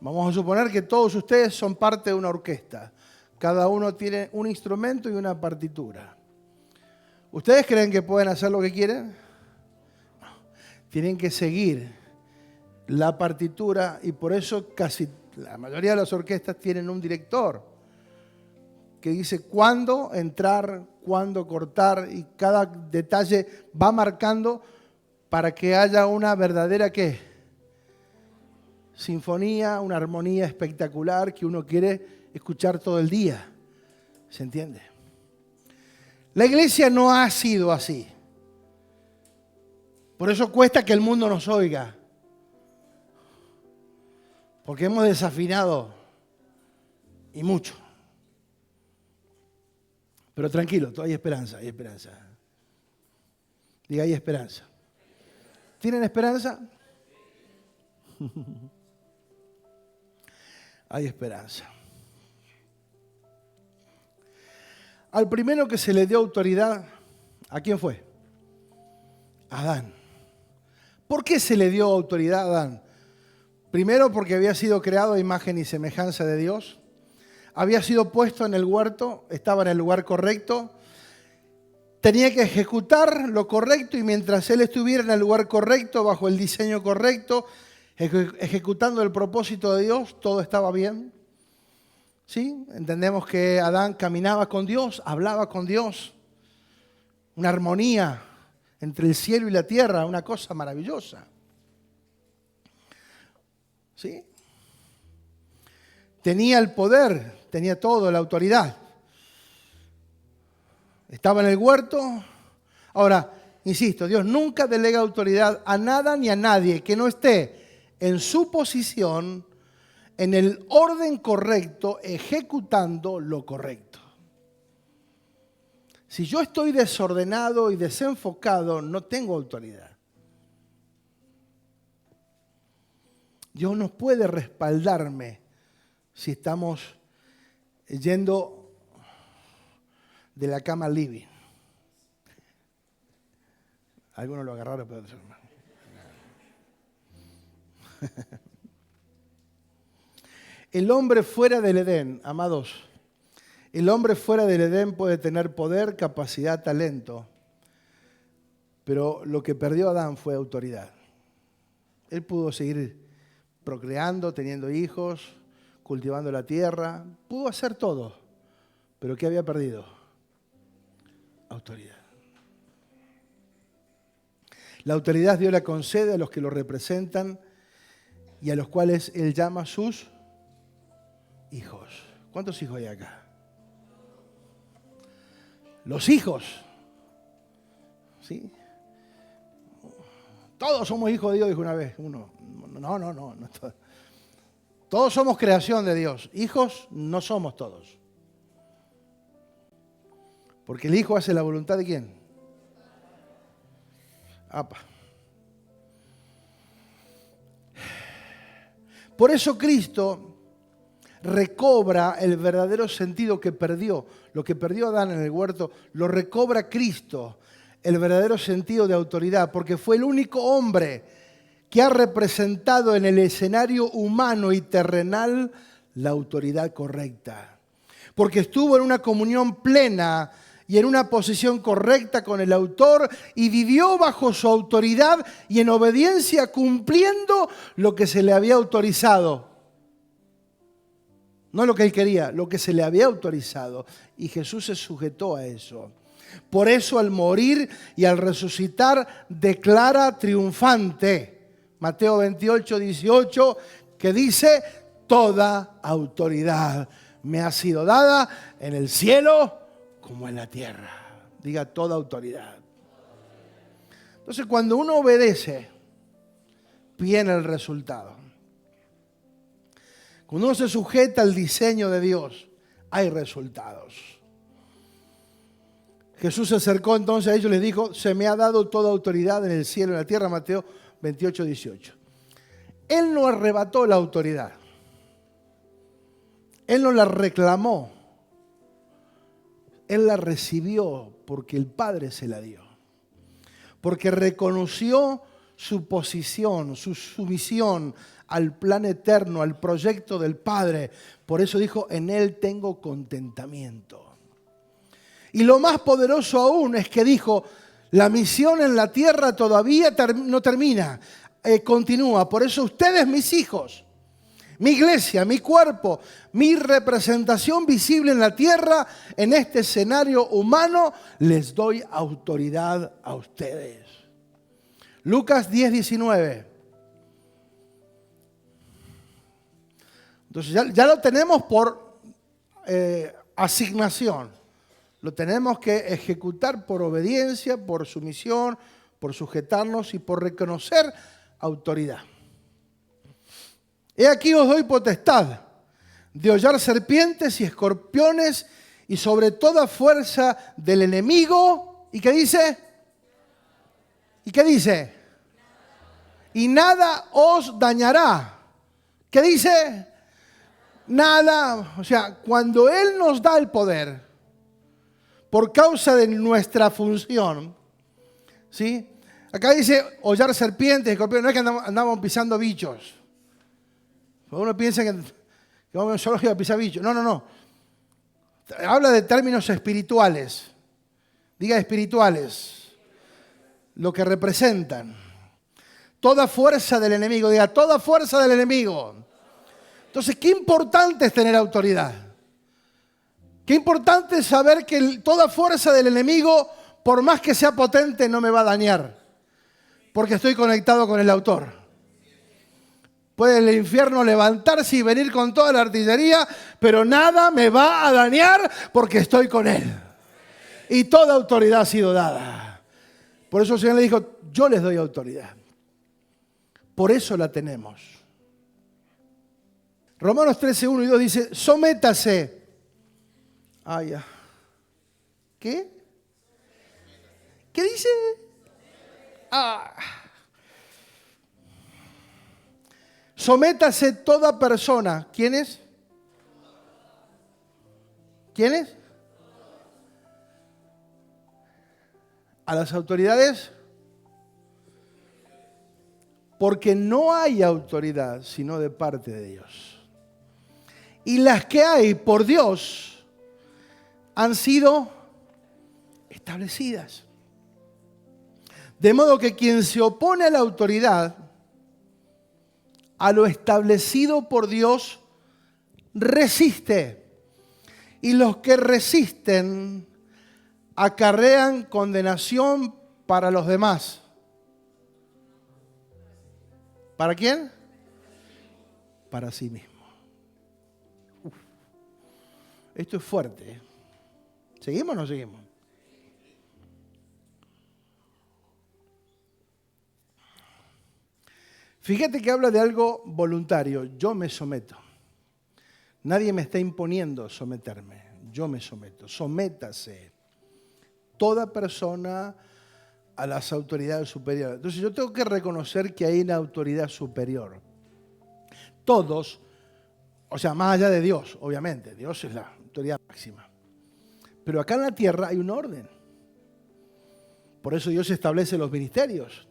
Vamos a suponer que todos ustedes son parte de una orquesta. Cada uno tiene un instrumento y una partitura. ¿Ustedes creen que pueden hacer lo que quieren? No. Tienen que seguir la partitura y por eso casi la mayoría de las orquestas tienen un director que dice cuándo entrar, cuándo cortar y cada detalle va marcando para que haya una verdadera ¿qué? Sinfonía, una armonía espectacular que uno quiere escuchar todo el día. ¿Se entiende? La iglesia no ha sido así. Por eso cuesta que el mundo nos oiga. Porque hemos desafinado y mucho. Pero tranquilo, hay esperanza, hay esperanza. Diga, hay esperanza. ¿Tienen esperanza? Hay esperanza. Al primero que se le dio autoridad, ¿a quién fue? A Adán. ¿Por qué se le dio autoridad a Adán? Primero porque había sido creado a imagen y semejanza de Dios. Había sido puesto en el huerto, estaba en el lugar correcto. Tenía que ejecutar lo correcto y mientras él estuviera en el lugar correcto, bajo el diseño correcto, ejecutando el propósito de Dios, todo estaba bien. ¿Sí? Entendemos que Adán caminaba con Dios, hablaba con Dios. Una armonía entre el cielo y la tierra, una cosa maravillosa. ¿Sí? Tenía el poder, tenía todo, la autoridad. Estaba en el huerto. Ahora, insisto, Dios nunca delega autoridad a nada ni a nadie que no esté en su posición, en el orden correcto, ejecutando lo correcto. Si yo estoy desordenado y desenfocado, no tengo autoridad. Dios no puede respaldarme si estamos yendo de la cama al living. Algunos lo agarraron, pero otros no. El hombre fuera del Edén, amados, el hombre fuera del Edén puede tener poder, capacidad, talento, pero lo que perdió Adán fue autoridad. Él pudo seguir procreando, teniendo hijos, cultivando la tierra, pudo hacer todo, pero ¿qué había perdido? Autoridad. La autoridad Dios la concede a los que lo representan y a los cuales Él llama sus hijos. ¿Cuántos hijos hay acá? Los hijos. ¿Sí? Todos somos hijos de Dios, dijo una vez uno. No. Todos somos creación de Dios. Hijos no somos todos. Porque el hijo hace la voluntad de ¿quién? Apa. Por eso Cristo recobra el verdadero sentido que perdió. Lo que perdió Adán en el huerto, lo recobra Cristo, el verdadero sentido de autoridad, porque fue el único hombre que ha representado en el escenario humano y terrenal la autoridad correcta. Porque estuvo en una comunión plena y en una posición correcta con el autor y vivió bajo su autoridad y en obediencia cumpliendo lo que se le había autorizado. No lo que él quería, lo que se le había autorizado. Y Jesús se sujetó a eso. Por eso al morir y al resucitar declara triunfante. Mateo 28, 18, que dice, toda autoridad me ha sido dada en el cielo como en la tierra. Diga, toda autoridad. Entonces, cuando uno obedece, viene el resultado. Cuando uno se sujeta al diseño de Dios, hay resultados. Jesús se acercó entonces a ellos y les dijo, se me ha dado toda autoridad en el cielo y en la tierra, Mateo 28, 18. Él no arrebató la autoridad. Él no la reclamó. Él la recibió porque el Padre se la dio. Porque reconoció su posición, su sumisión al plan eterno, al proyecto del Padre. Por eso dijo, en Él tengo contentamiento. Y lo más poderoso aún es que dijo, la misión en la tierra todavía no termina, continúa. Por eso ustedes, mis hijos, mi iglesia, mi cuerpo, mi representación visible en la tierra, en este escenario humano, les doy autoridad a ustedes. Lucas 10, 19. Entonces ya lo tenemos por asignación. Lo tenemos que ejecutar por obediencia, por sumisión, por sujetarnos y por reconocer autoridad. He aquí os doy potestad de hollar serpientes y escorpiones y sobre toda fuerza del enemigo. ¿Y qué dice? ¿Y qué dice? Y nada os dañará. ¿Qué dice? Nada. O sea, cuando Él nos da el poder, por causa de nuestra función, ¿sí? Acá dice hollar serpientes, escorpiones. No es que andamos pisando bichos. Uno piensa que vamos a un zoológico a pisar bichos. No, no, no. Habla de términos espirituales. Diga espirituales. Lo que representan. Toda fuerza del enemigo. Diga, toda fuerza del enemigo. Entonces, qué importante es tener autoridad. Qué importante es saber que toda fuerza del enemigo, por más que sea potente, no me va a dañar. Porque estoy conectado con el autor. Puede el infierno levantarse y venir con toda la artillería, pero nada me va a dañar porque estoy con Él. Y toda autoridad ha sido dada. Por eso el Señor le dijo, yo les doy autoridad. Por eso la tenemos. Romanos 13, 1 y 2 dice, sométase. Ah, ya. ¿Qué? ¿Qué dice? Ah. Sométase toda persona. ¿Quién es? ¿Quién es? A las autoridades. Porque no hay autoridad sino de parte de Dios. Y las que hay por Dios han sido establecidas. De modo que quien se opone a la autoridad, a lo establecido por Dios, resiste. Y los que resisten acarrean condenación para los demás. ¿Para quién? Para sí mismo. Uf. Esto es fuerte, ¿eh? ¿Seguimos o no seguimos? Fíjate que habla de algo voluntario. Yo me someto. Nadie me está imponiendo someterme. Yo me someto. Sométase. Toda persona a las autoridades superiores. Entonces yo tengo que reconocer que hay una autoridad superior. Todos, o sea, más allá de Dios, obviamente. Dios es la autoridad máxima. Pero acá en la tierra hay un orden. Por eso Dios establece los ministerios.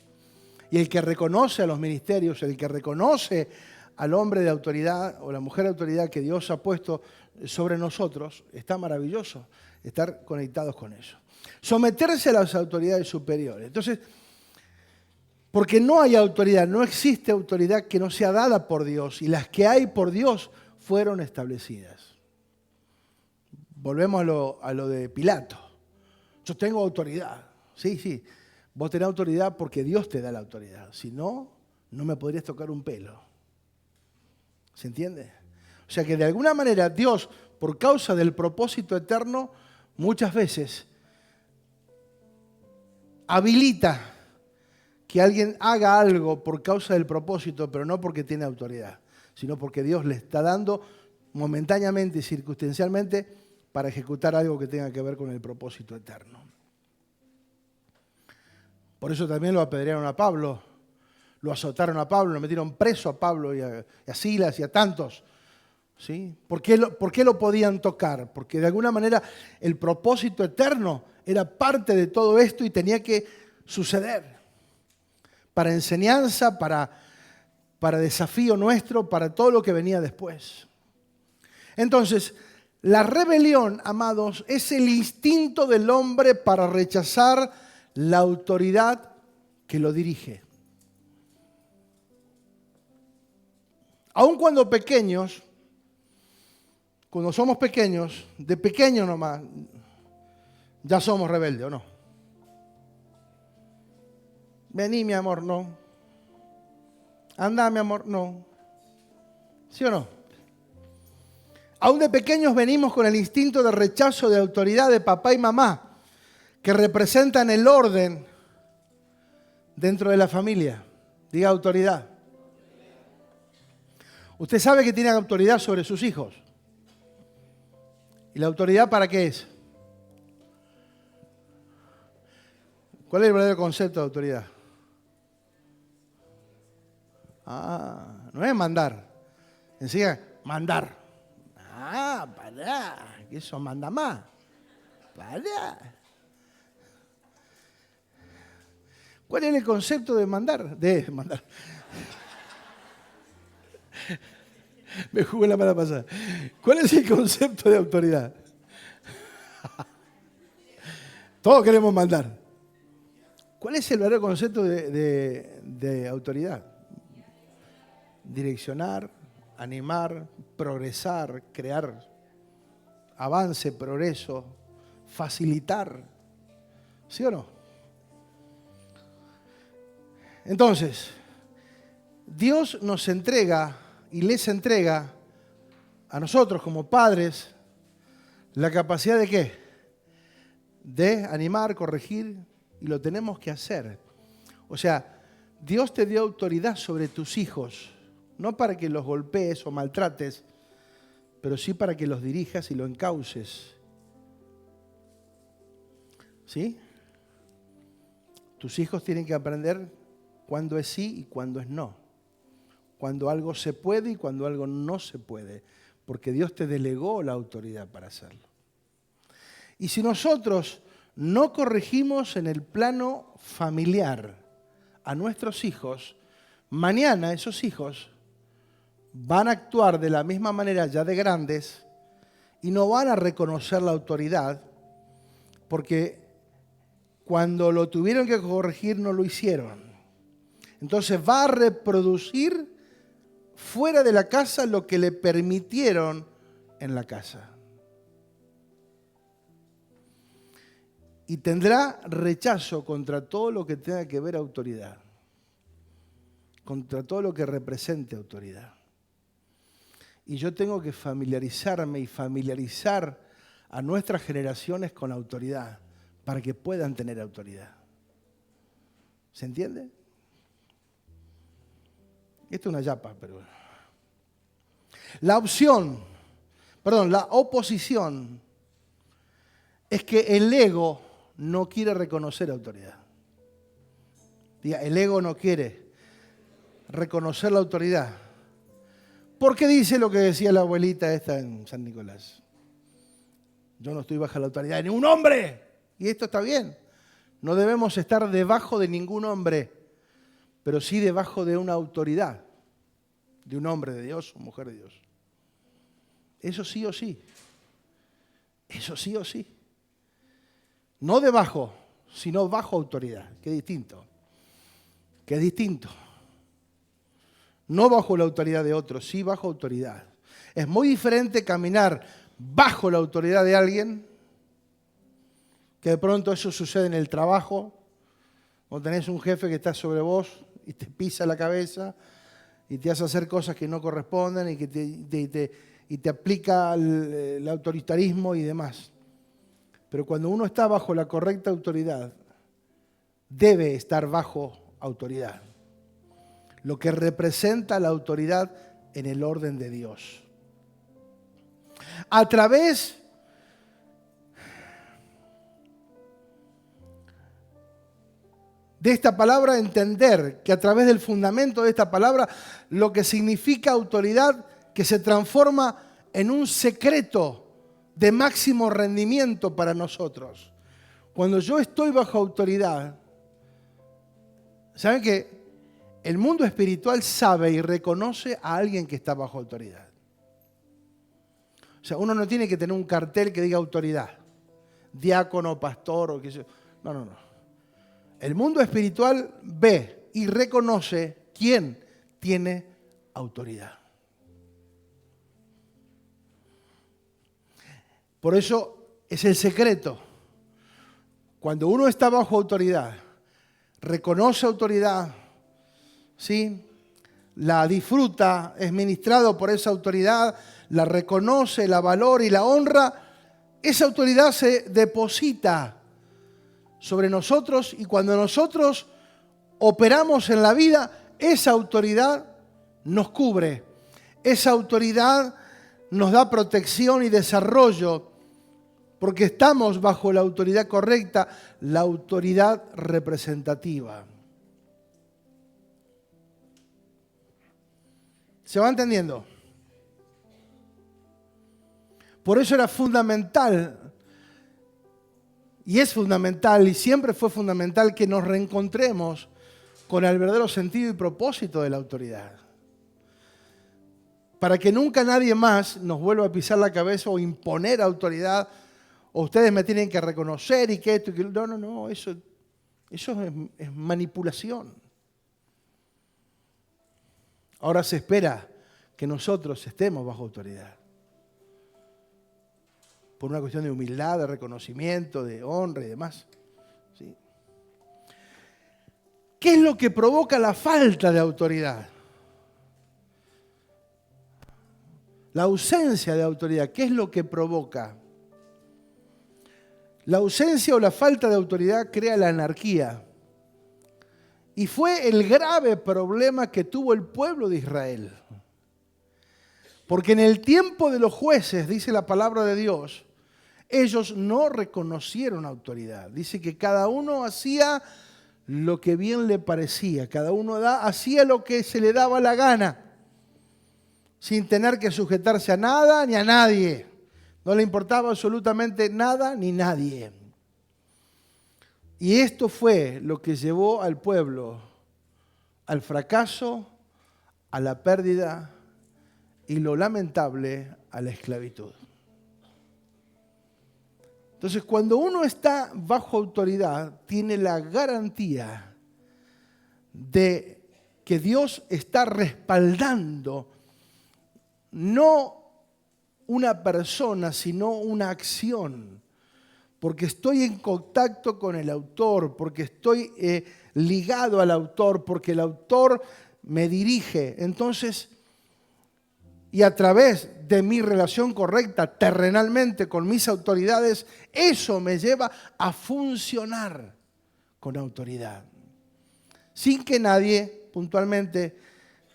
Y el que reconoce a los ministerios, el que reconoce al hombre de autoridad o la mujer de autoridad que Dios ha puesto sobre nosotros, está maravilloso estar conectados con eso. Someterse a las autoridades superiores. Entonces, porque no hay autoridad, no existe autoridad que no sea dada por Dios, y las que hay por Dios fueron establecidas. Volvemos a lo de Pilato. Yo tengo autoridad. Sí, sí. Vos tenés autoridad porque Dios te da la autoridad. Si no, no me podrías tocar un pelo. ¿Se entiende? O sea que de alguna manera Dios, por causa del propósito eterno, muchas veces habilita que alguien haga algo por causa del propósito, pero no porque tiene autoridad, sino porque Dios le está dando momentáneamente y circunstancialmente para ejecutar algo que tenga que ver con el propósito eterno. Por eso también lo apedrearon a Pablo, lo azotaron a Pablo, lo metieron preso a Pablo y a Silas y a tantos. ¿Sí? ¿Por qué lo podían tocar? Porque de alguna manera el propósito eterno era parte de todo esto y tenía que suceder. Para enseñanza, para desafío nuestro, para todo lo que venía después. Entonces, la rebelión, amados, es el instinto del hombre para rechazar la autoridad que lo dirige. Aun cuando pequeños, cuando somos pequeños, de pequeño nomás, ya somos rebeldes, ¿o no? Vení, mi amor, no. Anda, mi amor, no. ¿Sí o no? Aún de pequeños venimos con el instinto de rechazo de autoridad de papá y mamá, que representan el orden dentro de la familia. Diga autoridad. Usted sabe que tiene autoridad sobre sus hijos. ¿Y la autoridad para qué es? ¿Cuál es el verdadero concepto de autoridad? No es mandar. Enseguida, mandar. Pará, que eso manda más. Pará. ¿Cuál es el concepto de mandar? De mandar. Me jugué la mala pasada. ¿Cuál es el concepto de autoridad? Todos queremos mandar. ¿Cuál es el verdadero concepto de autoridad? Direccionar, animar, progresar, crear avance, progreso, facilitar. ¿Sí o no? Entonces, Dios nos entrega y les entrega a nosotros como padres la capacidad de ¿qué? De animar, corregir, y lo tenemos que hacer. O sea, Dios te dio autoridad sobre tus hijos, no para que los golpees o maltrates, pero sí para que los dirijas y los encauces. ¿Sí? Tus hijos tienen que aprender cuándo es sí y cuándo es no. Cuando algo se puede y cuando algo no se puede. Porque Dios te delegó la autoridad para hacerlo. Y si nosotros no corregimos en el plano familiar a nuestros hijos, mañana esos hijos van a actuar de la misma manera ya de grandes y no van a reconocer la autoridad porque cuando lo tuvieron que corregir no lo hicieron. Entonces va a reproducir fuera de la casa lo que le permitieron en la casa. Y tendrá rechazo contra todo lo que tenga que ver autoridad. Contra todo lo que represente autoridad. Y yo tengo que familiarizarme y familiarizar a nuestras generaciones con autoridad para que puedan tener autoridad. ¿Se entiende? Esto es una yapa, pero... La oposición es que el ego no quiere reconocer autoridad. Diga, el ego no quiere reconocer la autoridad. ¿Por qué dice lo que decía la abuelita esta en San Nicolás? Yo no estoy bajo la autoridad de ningún hombre. Y esto está bien. No debemos estar debajo de ningún hombre, pero sí debajo de una autoridad, de un hombre de Dios o mujer de Dios. Eso sí o sí. Eso sí o sí. No debajo, sino bajo autoridad. Qué distinto. Qué distinto. No bajo la autoridad de otros, sí bajo autoridad. Es muy diferente caminar bajo la autoridad de alguien, que de pronto eso sucede en el trabajo, o tenés un jefe que está sobre vos y te pisa la cabeza y te hace hacer cosas que no corresponden y que te aplica el autoritarismo y demás. Pero cuando uno está bajo la correcta autoridad, debe estar bajo autoridad. Lo que representa la autoridad en el orden de Dios. A través de esta palabra, entender que a través del fundamento de esta palabra, lo que significa autoridad, que se transforma en un secreto de máximo rendimiento para nosotros. Cuando yo estoy bajo autoridad, ¿saben qué? El mundo espiritual sabe y reconoce a alguien que está bajo autoridad. O sea, uno no tiene que tener un cartel que diga autoridad. Diácono, pastor o qué sé yo. No. El mundo espiritual ve y reconoce quién tiene autoridad. Por eso es el secreto. Cuando uno está bajo autoridad, reconoce autoridad, ¿sí? La disfruta, es ministrado por esa autoridad, la reconoce, la valora y la honra, esa autoridad se deposita sobre nosotros y cuando nosotros operamos en la vida, esa autoridad nos cubre, esa autoridad nos da protección y desarrollo Porque estamos bajo la autoridad correcta, la autoridad representativa. ¿Se va entendiendo? Por eso era fundamental, y es fundamental, y siempre fue fundamental que nos reencontremos con el verdadero sentido y propósito de la autoridad. Para que nunca nadie más nos vuelva a pisar la cabeza o imponer autoridad, o ustedes me tienen que reconocer y que esto y que... No, eso es manipulación. Ahora se espera que nosotros estemos bajo autoridad. Por una cuestión de humildad, de reconocimiento, de honra y demás. ¿Sí? ¿Qué es lo que provoca la falta de autoridad? La ausencia de autoridad, ¿qué es lo que provoca? La ausencia o la falta de autoridad crea la anarquía. Y fue el grave problema que tuvo el pueblo de Israel. Porque en el tiempo de los jueces, dice la palabra de Dios, ellos no reconocieron autoridad. Dice que cada uno hacía lo que bien le parecía. Cada uno hacía lo que se le daba la gana. Sin tener que sujetarse a nada ni a nadie. No le importaba absolutamente nada ni nadie. Y esto fue lo que llevó al pueblo al fracaso, a la pérdida y lo lamentable, a la esclavitud. Entonces, cuando uno está bajo autoridad, tiene la garantía de que Dios está respaldando no una persona, sino una acción. Porque estoy en contacto con el autor, porque estoy ligado al autor, porque el autor me dirige. Entonces, y a través de mi relación correcta terrenalmente con mis autoridades, eso me lleva a funcionar con autoridad. Sin que nadie puntualmente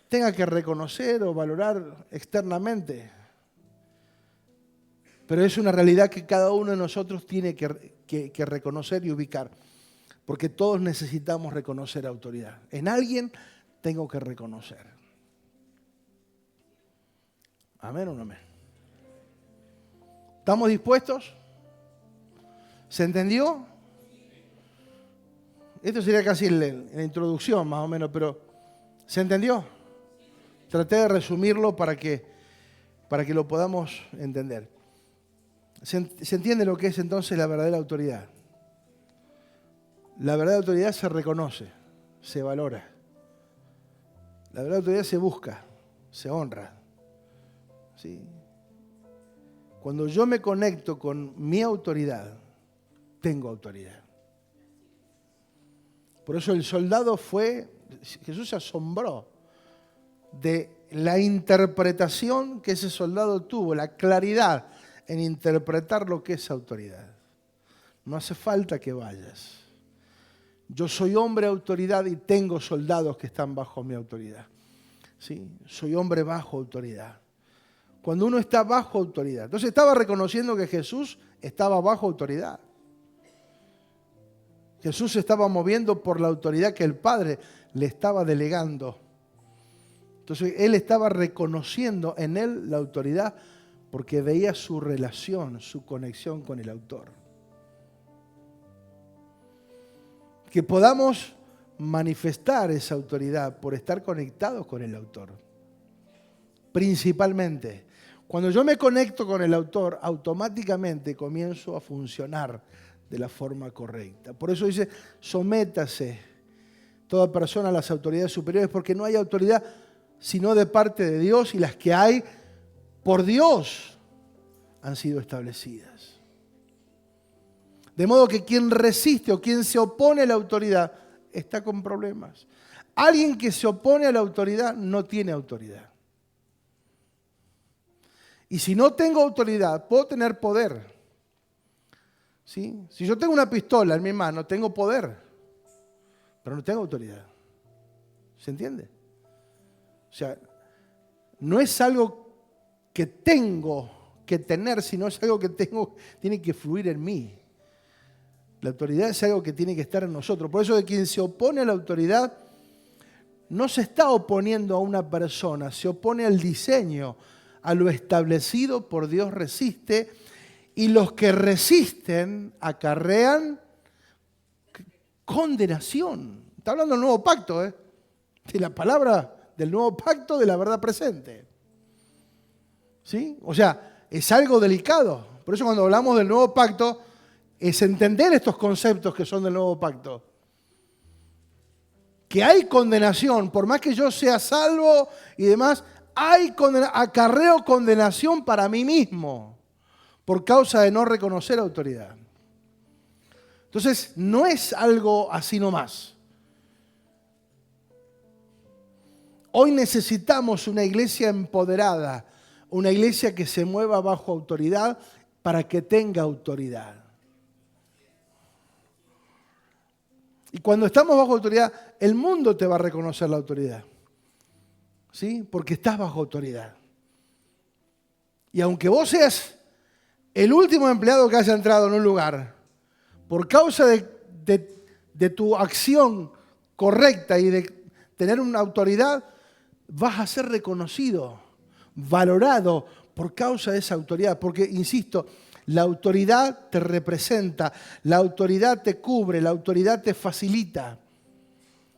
tenga que reconocer o valorar externamente. Pero es una realidad que cada uno de nosotros tiene que reconocer y ubicar. Porque todos necesitamos reconocer autoridad. En alguien tengo que reconocer. ¿Amén o no amén? ¿Estamos dispuestos? ¿Se entendió? Esto sería casi la introducción más o menos, pero ¿se entendió? Traté de resumirlo para que lo podamos entender. ¿Se entiende lo que es entonces la verdadera autoridad? La verdadera autoridad se reconoce, se valora. La verdadera autoridad se busca, se honra. ¿Sí? Cuando yo me conecto con mi autoridad, tengo autoridad. Por eso el soldado Jesús se asombró de la interpretación que ese soldado tuvo, la claridad en interpretar lo que es autoridad. No hace falta que vayas. Yo soy hombre de autoridad y tengo soldados que están bajo mi autoridad. ¿Sí? Soy hombre bajo autoridad. Cuando uno está bajo autoridad. Entonces estaba reconociendo que Jesús estaba bajo autoridad. Jesús se estaba moviendo por la autoridad que el Padre le estaba delegando. Entonces él estaba reconociendo en él la autoridad porque veía su relación, su conexión con el autor. Que podamos manifestar esa autoridad por estar conectados con el autor. Principalmente, cuando yo me conecto con el autor, automáticamente comienzo a funcionar de la forma correcta. Por eso dice, sométase toda persona a las autoridades superiores, porque no hay autoridad sino de parte de Dios, y las que hay por Dios han sido establecidas. De modo que quien resiste o quien se opone a la autoridad está con problemas. Alguien que se opone a la autoridad no tiene autoridad. Y si no tengo autoridad, puedo tener poder. ¿Sí? Si yo tengo una pistola en mi mano, tengo poder, pero no tengo autoridad. ¿Se entiende? O sea, no es algo que tengo que tener, sino es algo que tiene que fluir en mí. La autoridad es algo que tiene que estar en nosotros. Por eso de quien se opone a la autoridad no se está oponiendo a una persona, se opone al diseño, a lo establecido por Dios resiste, y los que resisten acarrean condenación. Está hablando del nuevo pacto, de la palabra del nuevo pacto de la verdad presente. ¿Sí? O sea, es algo delicado. Por eso cuando hablamos del nuevo pacto, es entender estos conceptos que son del nuevo pacto. Que hay condenación, por más que yo sea salvo y demás, acarreo condenación para mí mismo por causa de no reconocer autoridad. Entonces, no es algo así nomás. Hoy necesitamos una iglesia empoderada, una iglesia que se mueva bajo autoridad para que tenga autoridad. Y cuando estamos bajo autoridad, el mundo te va a reconocer la autoridad. ¿Sí? Porque estás bajo autoridad. Y aunque vos seas el último empleado que haya entrado en un lugar, por causa de tu acción correcta y de tener una autoridad, vas a ser reconocido, valorado por causa de esa autoridad. Porque, insisto, la autoridad te representa, la autoridad te cubre, la autoridad te facilita.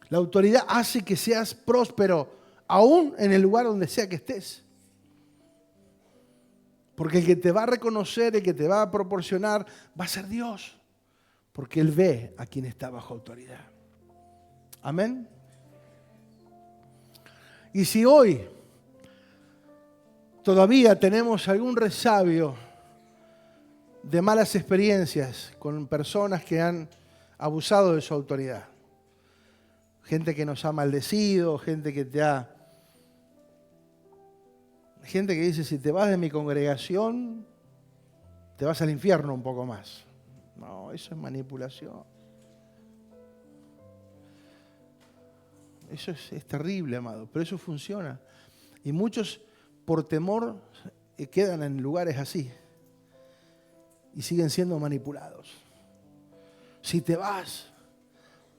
La autoridad hace que seas próspero, aún en el lugar donde sea que estés. Porque el que te va a reconocer, el que te va a proporcionar, va a ser Dios. Porque Él ve a quien está bajo autoridad. Amén. Y si hoy todavía tenemos algún resabio de malas experiencias con personas que han abusado de su autoridad, gente que nos ha maldecido, gente que dice, si te vas de mi congregación, te vas al infierno un poco más. No, eso es manipulación. Eso es terrible, amado, pero eso funciona. Y muchos, por temor, quedan en lugares así y siguen siendo manipulados. Si te vas,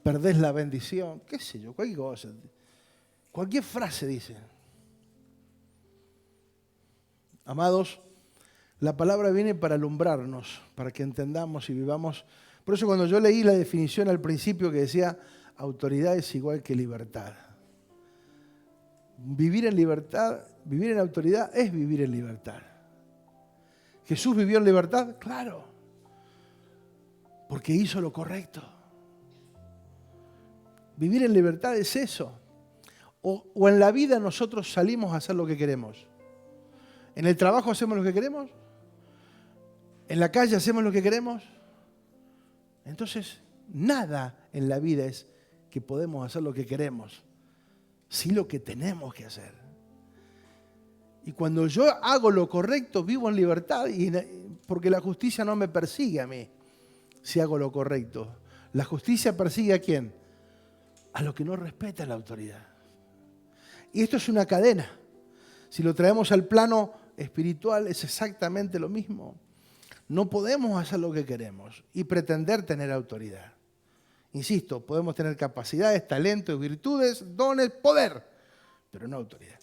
perdés la bendición, qué sé yo, cualquier cosa. Cualquier frase dice. Amados, la palabra viene para alumbrarnos, para que entendamos y vivamos. Por eso cuando yo leí la definición al principio que decía, autoridad es igual que libertad. Vivir en libertad, vivir en autoridad es vivir en libertad. ¿Jesús vivió en libertad? Claro, porque hizo lo correcto. Vivir en libertad es eso. O en la vida nosotros salimos a hacer lo que queremos. ¿En el trabajo hacemos lo que queremos? ¿En la calle hacemos lo que queremos? Entonces, nada en la vida es que podemos hacer lo que queremos, sí lo que tenemos que hacer. Y cuando yo hago lo correcto, vivo en libertad, porque la justicia no me persigue a mí si hago lo correcto. La justicia persigue ¿a quién? A los que no respetan la autoridad. Y esto es una cadena. Si lo traemos al plano espiritual, es exactamente lo mismo. No podemos hacer lo que queremos y pretender tener autoridad. Insisto, podemos tener capacidades, talentos, virtudes, dones, poder, pero no autoridad.